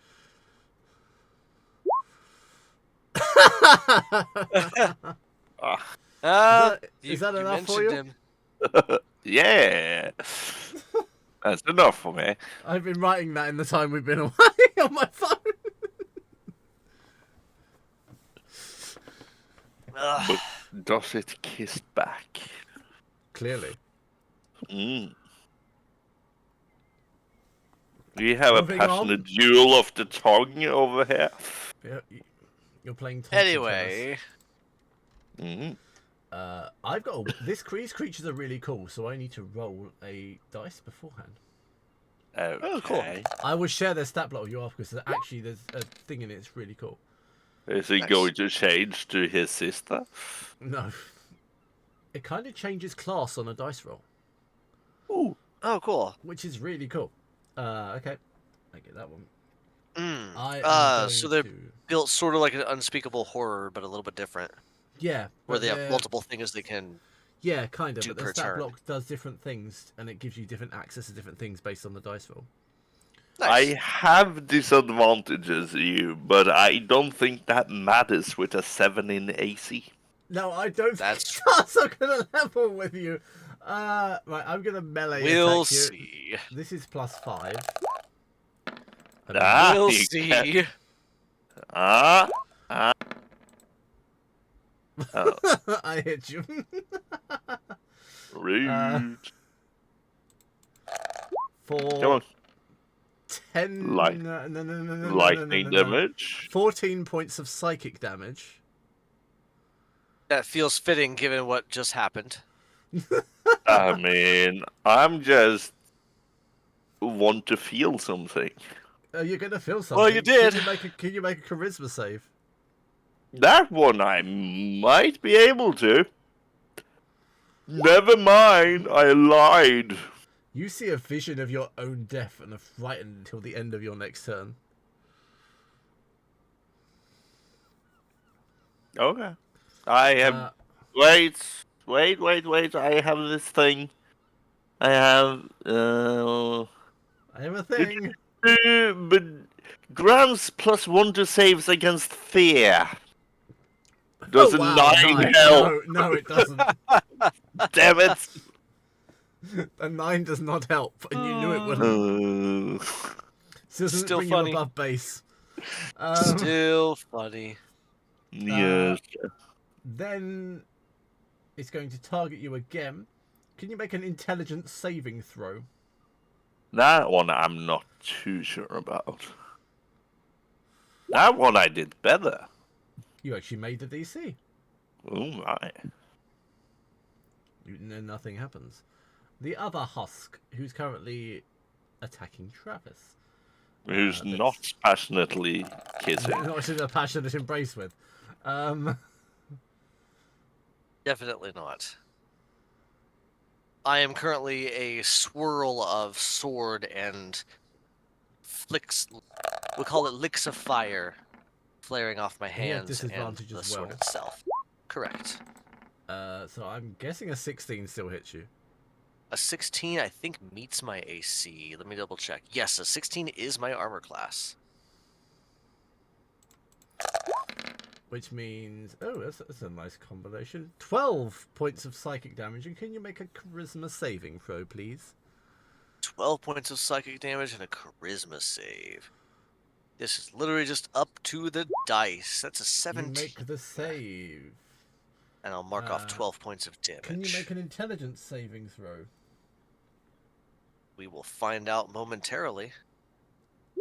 Is that enough for you? Him. Yeah. That's enough for me. I've been writing that in the time we've been away on my phone. But does it kiss back? Clearly. Do you have Moving a passionate duel of the tongue over here? Yeah, you're playing Thompson Anyway. tennis. I've got these creatures are really cool, so I need to roll a dice beforehand. Oh, cool. I will share their stat block with you after because actually there's a thing in it. It's really cool. Is he going to change to his sister? No, it kind of changes class on a dice roll. Ooh. Oh, cool. Which is really cool. Okay, I get that one. So they're built sort of like an unspeakable horror, but a little bit different. Yeah, where they have multiple things they can. Yeah, kind of. Do But per the stat turn. block does different things, and it gives you different access to different things based on the dice roll. Nice. I have disadvantages, but I don't think that matters with a 7 in AC. No, I don't. That's think Stars are gonna level with you. Right, I'm gonna melee We'll attack you. see. This is +5. We'll you see. can- Oh. I I hit you. Rude. For Come on. 10... Lightning damage. 14 points of psychic damage. That feels fitting given what just happened. I mean, I'm just want to feel something. You're gonna feel something. Well, you did. Can you make a charisma save? That one I might be able to. Never mind, I lied. You see a vision of your own death and are frightened until the end of your next turn. Okay. I have... Wait. I have this thing. I have... I have a thing. But grants +1 to saves against fear. Does a 9 help? No, it doesn't. Damn it! A 9 does not help, and you knew it wouldn't. This doesn't Still bring funny. you above base. Still funny. Yes. Then it's going to target you again. Can you make an intelligence saving throw? That one I'm not too sure about. That one I did better. You actually made the DC. Oh my. Nothing happens. The other husk, who's currently attacking Travis. Who's not passionately kissing. Not in a passionate embrace with. Definitely not. I am currently a swirl of sword and flicks. We'll call it licks of fire, flaring off my You have hands and disadvantage the as sword well. itself. Correct. So I'm guessing a 16 still hits you. A 16, I think, meets my AC. Let me double check. Yes, a 16 is my armor class. Which means... Oh, that's a nice combination. 12 points of psychic damage. And can you make a charisma saving throw, please? 12 points of psychic damage and a charisma save. This is literally just up to the dice. That's a 17. You make the save. And I'll mark off 12 points of damage. Can you make an intelligence saving throw? We will find out momentarily.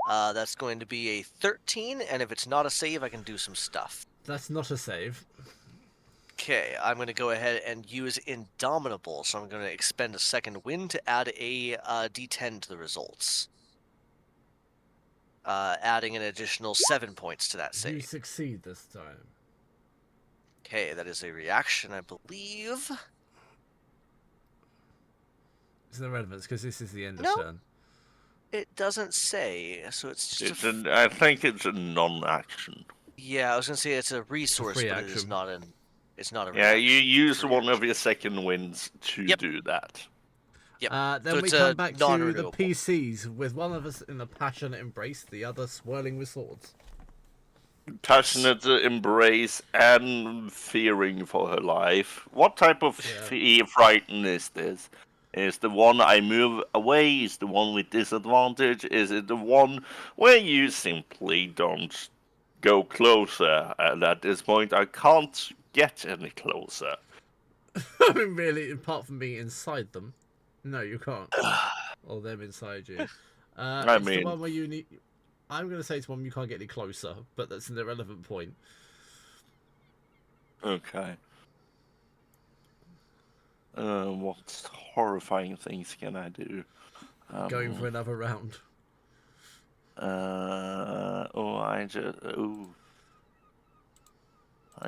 That's going to be a 13, and if it's not a save, I can do some stuff. That's not a save. Okay, I'm going to go ahead and use Indomitable, so I'm going to expend a second wind to add a D10 to the results. Adding an additional 7 points to that save. You succeed this time. Okay, that is a reaction, I believe. It's no relevance because this is the end of No. turn. It doesn't say, so it's just I think it's a non-action. Yeah, I was going to say it's a resource, free but it is action. not an... It's not a Yeah, reaction. you use Free one of action. your second wins to Yep. do that. Yep. Then So we it's come a back to the non-renewable. PCs, with one of us in a passionate embrace, the other swirling with swords. Passionate embrace and fearing for her life. What type of frighten is this? Is the one I move away? Is the one with disadvantage? Is it the one where you simply don't go closer? And at this point, I can't get any closer. I mean, really, apart from being inside them. No, you can't. Or them inside you. It's the one where you need... I'm going to say it's one you can't get any closer, but that's an irrelevant point. Okay. What horrifying things can I do? Going for another round. I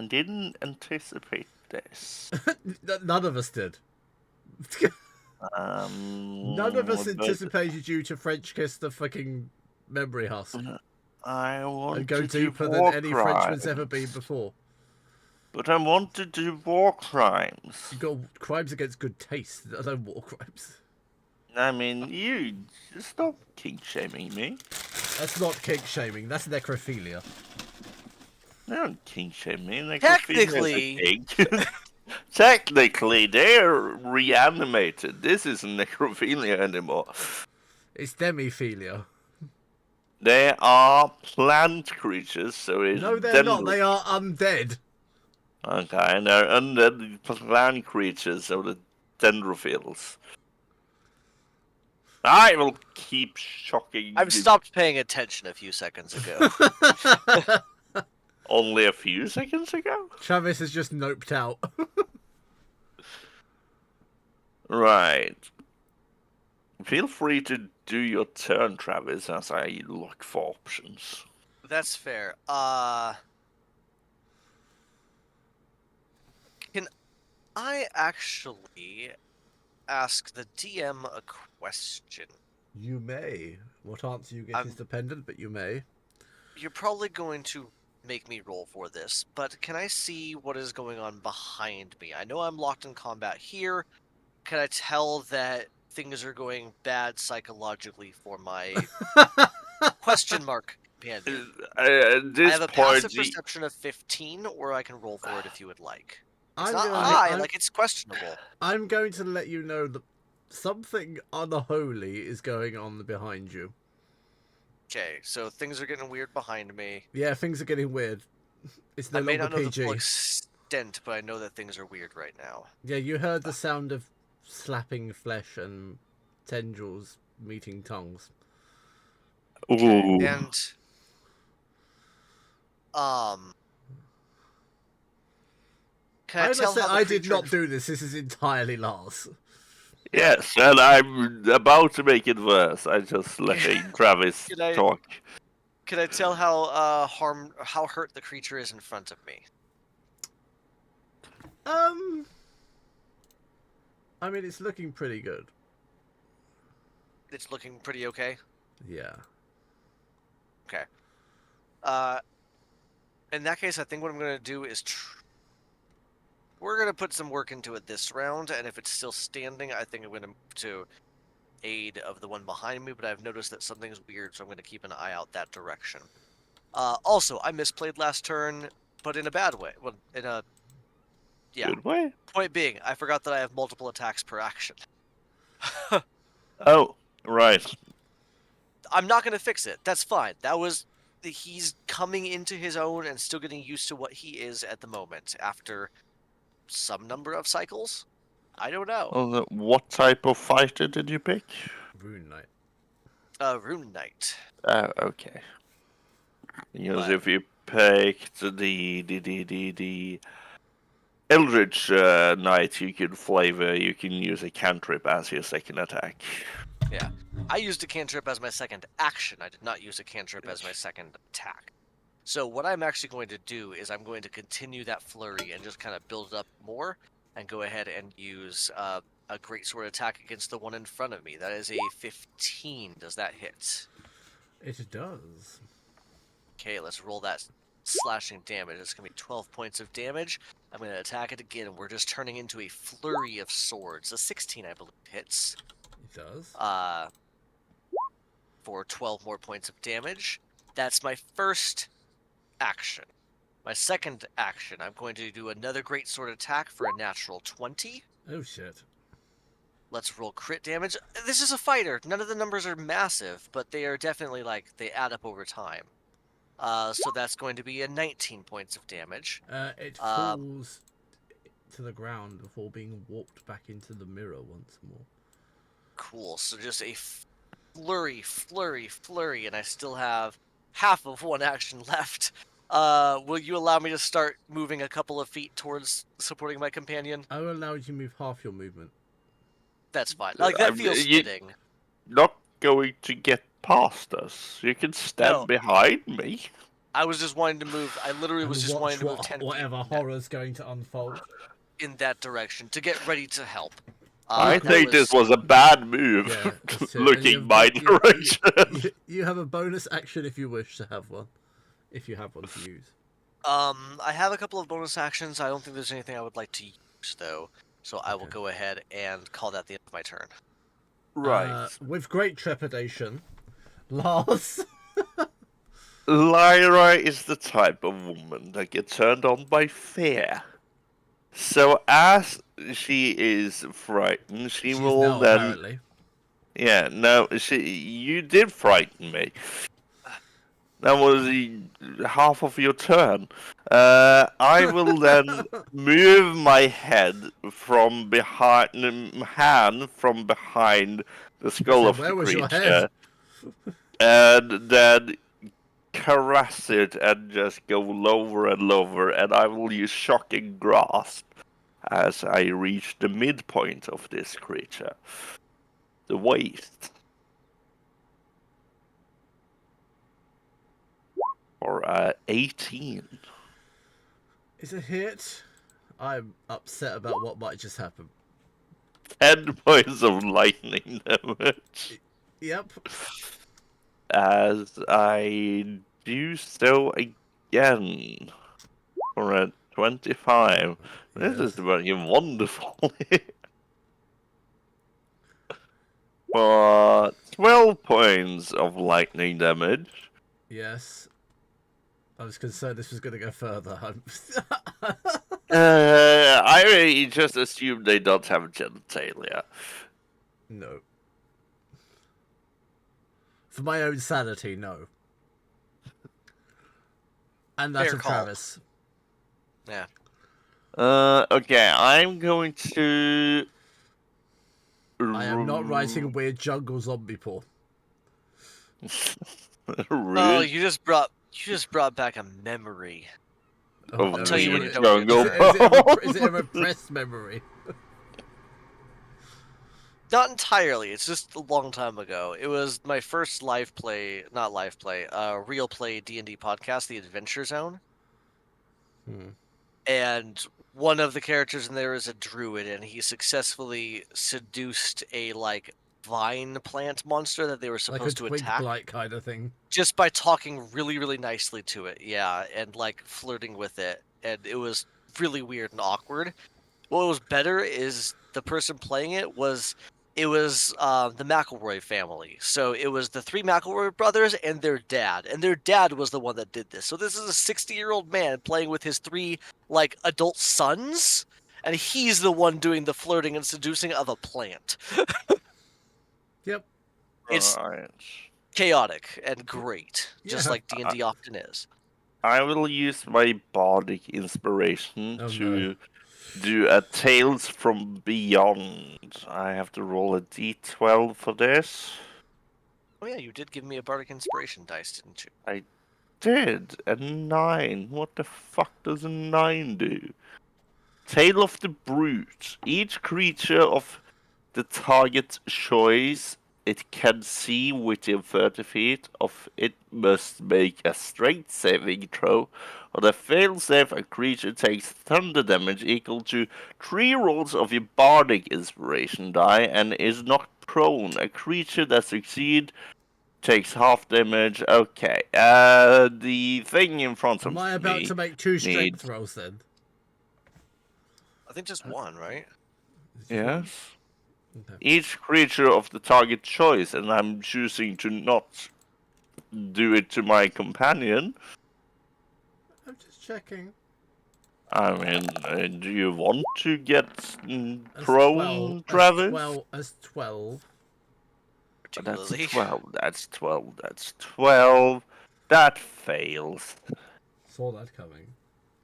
didn't anticipate this. None of us did. None of us anticipated you to French kiss the fucking memory husk. I want And go to do deeper war than any crimes. Frenchman's ever been before. But I want to do war crimes. You got crimes against good taste, no war crimes. I mean, you stop kink shaming me. That's not kink shaming, that's necrophilia. Don't kink shame me. Technically. Technically, they're reanimated. This isn't necrophilia anymore. It's demiphilia. They are plant creatures, so it's No, they're not. They are undead. Okay, and they're undead plant creatures of the dendrophils. I will keep shocking I've you. stopped paying attention a few seconds ago. Only a few seconds ago? Travis is just noped out. Right. Feel free to do your turn, Travis, as I look for options. That's fair. Can I actually ask the DM a question? You may. What answer you get is dependent, but you may. You're probably going to make me roll for this, but can I see what is going on behind me? I know I'm locked in combat here. Can I tell that things are going bad psychologically for my question mark companion? I This have a part, passive perception of 15, or I can roll for it if you would like. It's I'm not gonna high, I'm- like it's questionable. I'm going to let you know that something unholy is going on behind you. Okay, so things are getting weird behind me. Yeah, things are getting weird. It's no I may longer not know the full PG. extent, but I know that things are weird right now. Yeah, you heard the sound of slapping flesh and tendrils meeting tongues. Ooh. And can I I must tell say, how the I did creature not do this. This is entirely Lars. Yes, and I'm about to make it worse. I just letting Travis Can I- talk. Can I tell how how hurt the creature is in front of me? I mean, it's looking pretty good. It's looking pretty okay. Yeah. Okay. In that case, I think what I'm gonna do is we're gonna put some work into it this round, and if it's still standing, I think I'm gonna move to aid of the one behind me. But I've noticed that something's weird, so I'm gonna keep an eye out that direction. Also, I misplayed last turn, but in a bad way. Well, in a Good way. Point being, I forgot that I have multiple attacks per action. Oh, right. I'm not gonna fix it. That's fine. He's coming into his own and still getting used to what he is at the moment after some number of cycles. I don't know. Well, what type of fighter did you pick? Rune Knight. Rune Knight. Okay. Because But- if you picked the Eldritch Knight, you can use a cantrip as your second attack. Yeah. I used a cantrip as my second action. I did not use a cantrip as my second attack. So what I'm actually going to do is I'm going to continue that flurry and just kind of build it up more and go ahead and use a great sword attack against the one in front of me. That is a 15. Does that hit? It does. Okay, let's roll that slashing damage. It's going to be 12 points of damage. I'm going to attack it again, and we're just turning into a flurry of swords. A 16, I believe, hits. It does. For 12 more points of damage. That's my first action. My second action, I'm going to do another great sword attack for a natural 20. Oh shit. Let's roll crit damage. This is a fighter. None of the numbers are massive, but they are definitely they add up over time. So that's going to be a 19 points of damage. It falls to the ground before being warped back into the mirror once more. Cool. So just a flurry, and I still have half of one action left. Will you allow me to start moving a couple of feet towards supporting my companion? I will allow you to move half your movement. That's fine. That feels fitting. Not going to get past us. You can stand No. behind me. I was just wanting to move. I literally was And just watch wanting to move 10 whatever feet horror's going to unfold. in that direction to get ready to help. I that think this was a bad move. Yeah, that's true. And Looking you've my got- direction. You have a bonus action if you wish to have one. If you have one to use. I have a couple of bonus actions. I don't think there's anything I would like to use though, so I will Okay. go ahead and call that the end of my turn. Right. With great trepidation, Lars. Lyra is the type of woman that gets turned on by fear. So as she is frightened, she She's will now, then. apparently. Yeah, no, you did frighten me. That was half of your turn. I will then move my head from behind, hand from behind the skull So of the where was your creature, head? and then caress it and just go lower and lower. And I will use shocking grasp as I reach the midpoint of this creature, the waist. For 18. It's a hit. I'm upset about what might just happen. 10 points of lightning damage. Yep. As I do so again for a 25. This is Yes. working wonderfully. For 12 points of lightning damage. Yes. I was concerned this was going to go further. I just assume they don't have genitalia. No. For my own sanity, no. And that's Fair of call. Travis. Yeah. Okay, I'm going to. I am not writing a weird jungle zombie porn. Oh, you just brought back a memory. Oh, I'll tell you when you is don't do it, that. is it a repressed memory? Not entirely. It's just a long time ago. It was my first real play D&D podcast, The Adventure Zone. And one of the characters in there is a druid, and he successfully seduced a vine plant monster that they were Like a supposed to twig attack blight kind of thing. just by talking really, really nicely to it. Yeah, and flirting with it, and it was really weird and awkward. What was better is the person playing it was the McElroy family. So it was the three McElroy brothers and their dad was the one that did this. So this is a 60-year-old man playing with his three adult sons, and he's the one doing the flirting and seducing of a plant. Yep. It's Right. chaotic and great, just Yeah. like D&D often is. I will use my bardic inspiration Oh, to no. do a Tales from Beyond. I have to roll a d12 for this. Oh yeah, you did give me a bardic inspiration dice, didn't you? I did. A 9. What the fuck does a 9 do? Tale of the Brute. Each creature of the target's choice it can see within 30 feet of it must make a strength saving throw. On a failed save, a creature takes thunder damage equal to 3 rolls of your bardic inspiration die and is knocked prone. A creature that succeeds takes half damage. Okay. The thing in front of Am me. I about to make 2 strength needs- rolls then? I think just one, right? Yes. Okay. Each creature of the target choice, and I'm choosing to not do it to my companion. I'm just checking. I mean, do you want to get As prone, 12, Travis? as 12. That's Particularly. 12. That's 12. That's 12. That fails. Saw that coming.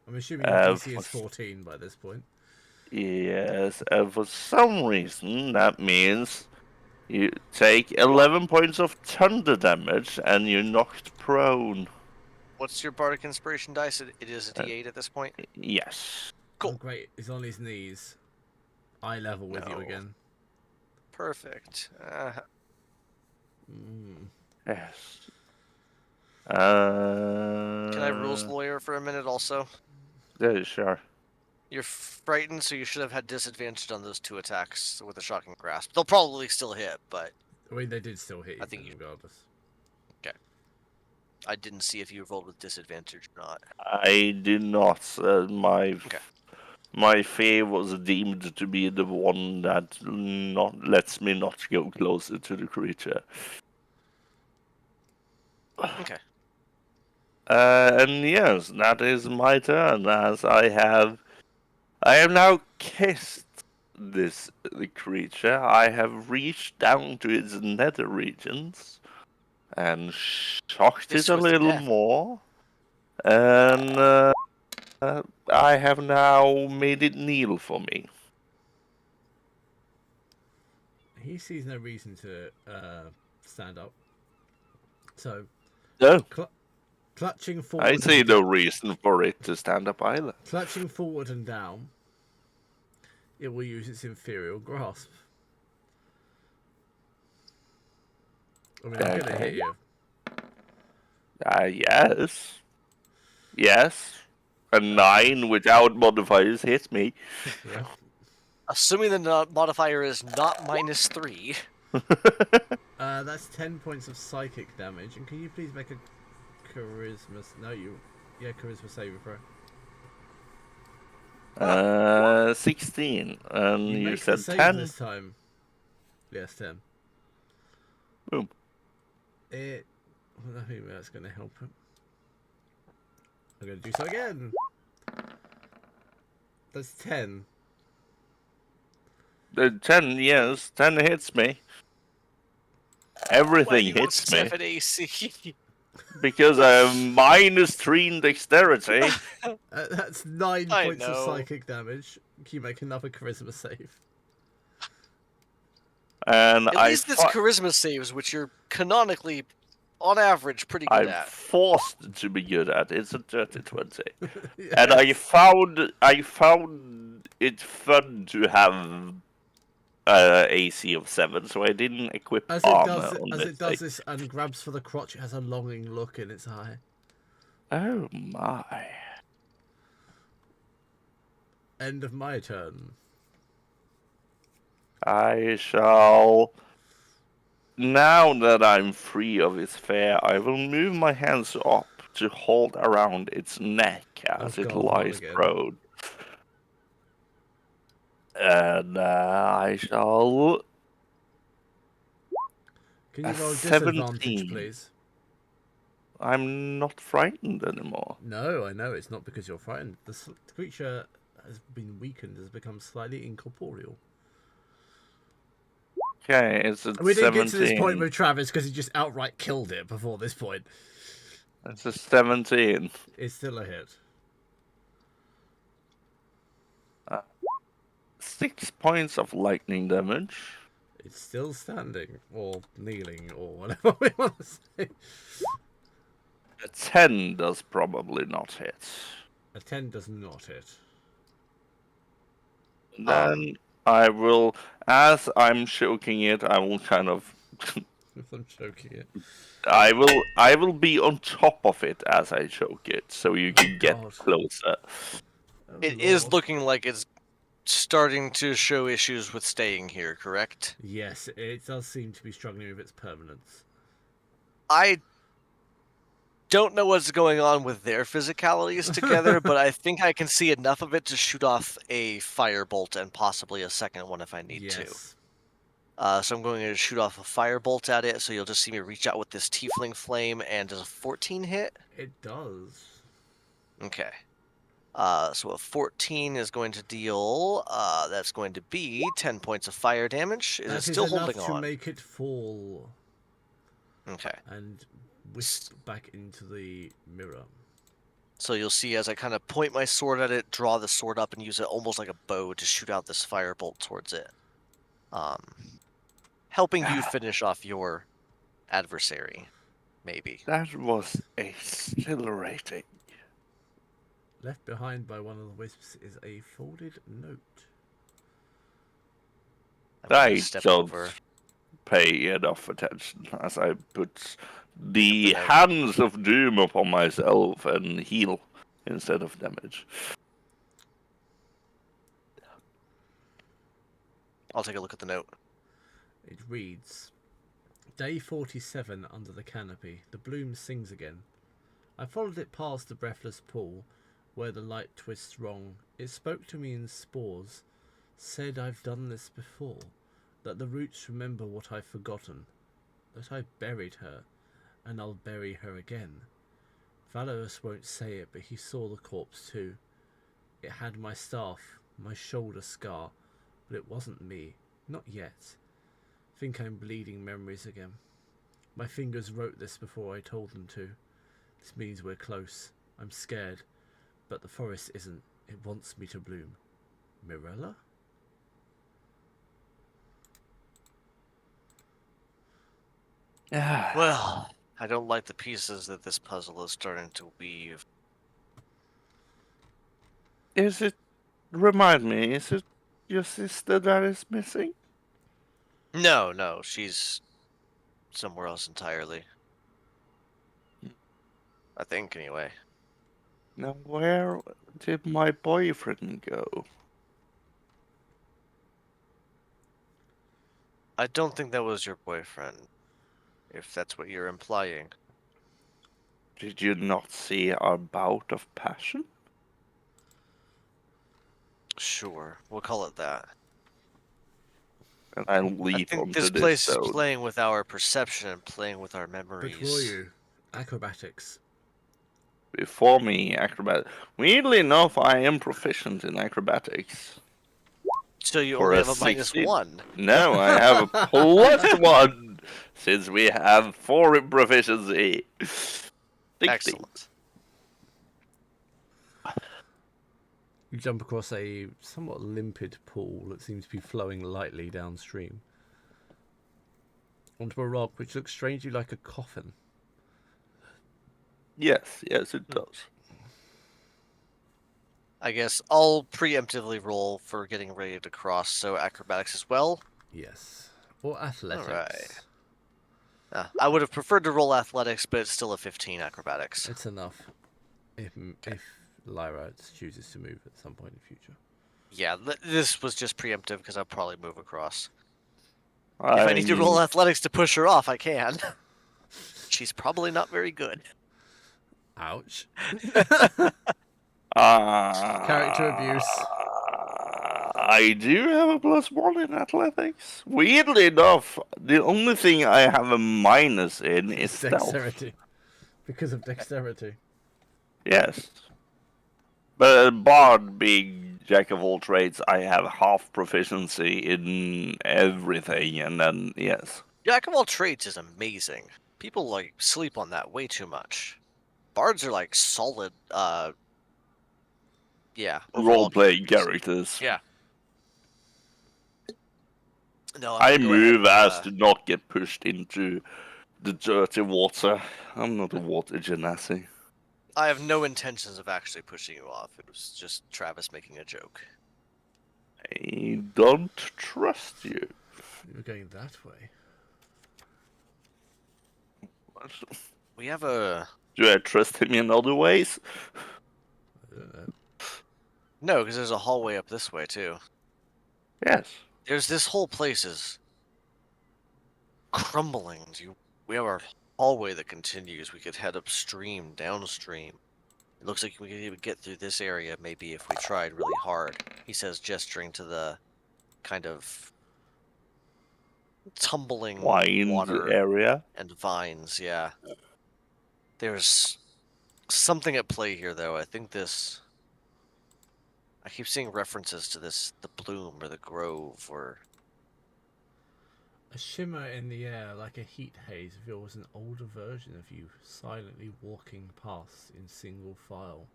I'm assuming your DC is for- 14 by this point. Yes, and for some reason that means you take 11 points of thunder damage and you're knocked prone. What's your bardic inspiration dice? It is a D8 at this point. Yes. Cool. Oh, great. He's on his knees. Eye level with you No. again. Perfect. Yes. Can I rules lawyer for a minute also? Yeah, sure. You're frightened, so you should have had disadvantage on those 2 attacks with a shocking grasp. They'll probably still hit, but I mean, they did still hit you I think you- regardless. I didn't see if you rolled with disadvantage or not. I did not. My Okay. my fear was deemed to be the one that not lets me not go closer to the creature. Okay. And yes, that is my turn. As I have now kissed the creature. I have reached down to its nether regions and shocked This it a was the little death. more. And I have now made it kneel for me. He sees no reason to stand up. So, No, clutching I forward see and no reason for it to stand up either. clutching forward and down, it will use its inferior grasp. I mean, I'm gonna hit Okay. you. Yes. Yes. A 9 without modifiers hits me. Yeah. Assuming the modifier is not -3. That's 10 points of psychic damage. And can you please make a charisma? No, you. Yeah, charisma saving throw. 16. And You you make the said save 10. this time. Yes, 10. Boom. It. Well, I think that's going to help him. I'm going to do so again. That's 10. 10, yes. 10 hits me. Everything You got hits me. 7 AC. Because I'm -3 in dexterity. That's 9 I points of know. psychic damage. Can you make another charisma save? And At least it's charisma saves, which you're canonically, on average, pretty good I'm at. forced to be good at. It's a dirty 20. Yes. And I found it fun to have AC of 7, so I didn't equip As armor it does this and grabs for the crotch, it has a longing look in its eye. Oh my. End of my turn. I shall... Now that I'm free of its fear, I will move my hands up to hold around its neck as Oh it God, not lies again. prone. And I shall... Can you A roll 17. disadvantage, please? I'm not frightened anymore. No, I know it's not because you're frightened. The creature has been weakened, has become slightly incorporeal. Okay, it's a We didn't 17. get to this point with Travis because he just outright killed it before this point. It's a 17. It's still a hit. 6 points of lightning damage. It's still standing, or kneeling, or whatever we want to say. A 10 does probably not hit. A 10 does not hit. Then I will, as I'm choking it, I will kind of... I'm choking it. I will be on top of it as I choke it, so you can get God. closer. Oh, It is Lord. looking like it's starting to show issues with staying here, correct? Yes, it does seem to be struggling with its permanence. I don't know what's going on with their physicalities together, but I think I can see enough of it to shoot off a firebolt and possibly a second one if I need to. Yes. So I'm going to shoot off a firebolt at it, so you'll just see me reach out with this tiefling flame, and does a 14 hit? It does. Okay. So a 14 is going to deal, that's going to be 10 points of fire damage. Is That it still enough holding to on? make it fall Okay. and whisk back into the mirror. So you'll see as I kind of point my sword at it, draw the sword up, and use it almost like a bow to shoot out this firebolt towards it. Helping you finish off your adversary, maybe. That was exhilarating. Left behind by one of the wisps is a folded note. I'm gonna I step don't over. pay enough attention as I put the note. hands of doom upon myself and heal instead of damage. I'll take a look at the note. It reads, Day 47 under the canopy. The bloom sings again. I followed it past the breathless pool, where the light twists wrong. It spoke to me in spores, said I've done this before, that the roots remember what I've forgotten, that I buried her, and I'll bury her again. Valorous won't say it, but he saw the corpse too. It had my staff, my shoulder scar, but it wasn't me, not yet. Think I'm bleeding memories again. My fingers wrote this before I told them to. This means we're close. I'm scared. But the forest isn't. It wants me to bloom. Mirella? Well, I don't like the pieces that this puzzle is starting to weave. Is it? Remind me, is it your sister that is missing? No, she's somewhere else entirely. I think, anyway. Now, where did my boyfriend go? I don't think that was your boyfriend, if that's what you're implying. Did you not see our bout of passion? Sure, we'll call it that. And I I leap think onto this this place is stone. playing with our perception and playing with our memories. But were you? Acrobatics. Before me, acrobat. Weirdly enough, I am proficient in acrobatics. So you For only a have a minus 16. 1. No, I have a +1 since we have 4 in proficiency. 60. Excellent. You jump across a somewhat limpid pool that seems to be flowing lightly downstream onto a rock which looks strangely like a coffin. Yes, it does. I guess I'll preemptively roll for getting ready to cross, so acrobatics as well. Yes. Or athletics. I would have preferred to roll athletics, but it's still a 15 acrobatics. It's enough. If Lyra chooses to move at some point in the future. Yeah, this was just preemptive because I'll probably move across. If I I need to roll athletics to push her off, I can. She's probably not very good. Ouch. Character abuse. I do have a +1 in athletics. Weirdly enough, the only thing I have a minus in is stealth. Dexterity. Because of dexterity. Yes. But Bard being jack of all trades, I have half proficiency in everything, and then, yes. Jack of all trades is amazing. People sleep on that way too much. Bards are solid, yeah. Role-playing characters. Yeah. No, I I'm gonna go ahead move and, as to not get pushed into the dirty water. I'm not a water genasi. I have no intentions of actually pushing you off. It was just Travis making a joke. I don't trust you. You're going that way. We have a... Do I trust him in other ways? I don't know. No, because there's a hallway up this way, too. Yes. This whole place is crumbling. We have our hallway that continues. We could head upstream, downstream. It looks like we could even get through this area, maybe, if we tried really hard. He says, gesturing to the kind of tumbling water area and vines, yeah. There's something at play here, though. I think this... I keep seeing references to this, the bloom or the grove or... A shimmer in the air like a heat haze reveals an older version of you silently walking past in single file,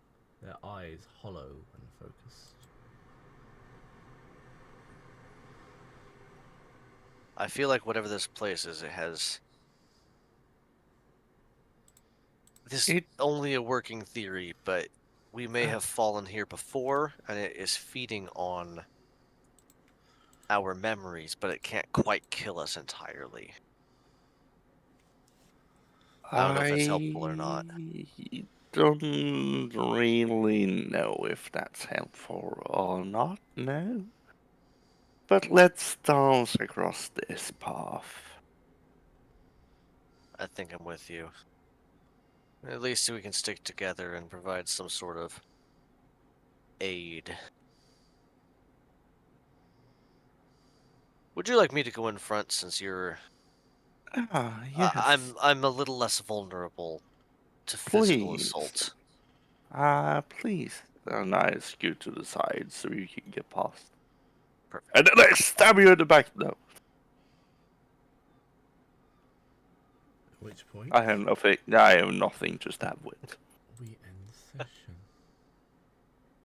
their eyes hollow and focused. I feel like whatever this place is, it has... This is only a working theory, but we may have fallen here before, and it is feeding on our memories, but it can't quite kill us entirely. I don't know if that's helpful or not. I don't really know if that's helpful or not, no. But let's dance across this path. I think I'm with you. At least we can stick together and provide some sort of aid. Would you like me to go in front since you're... Yes. I'm a little less vulnerable to physical Please. assault. Please. And I scoot to the side so you can get past. Perfect. And then I stab you in the back. No. which point I have nothing. I have nothing. Just have wit. we end the session.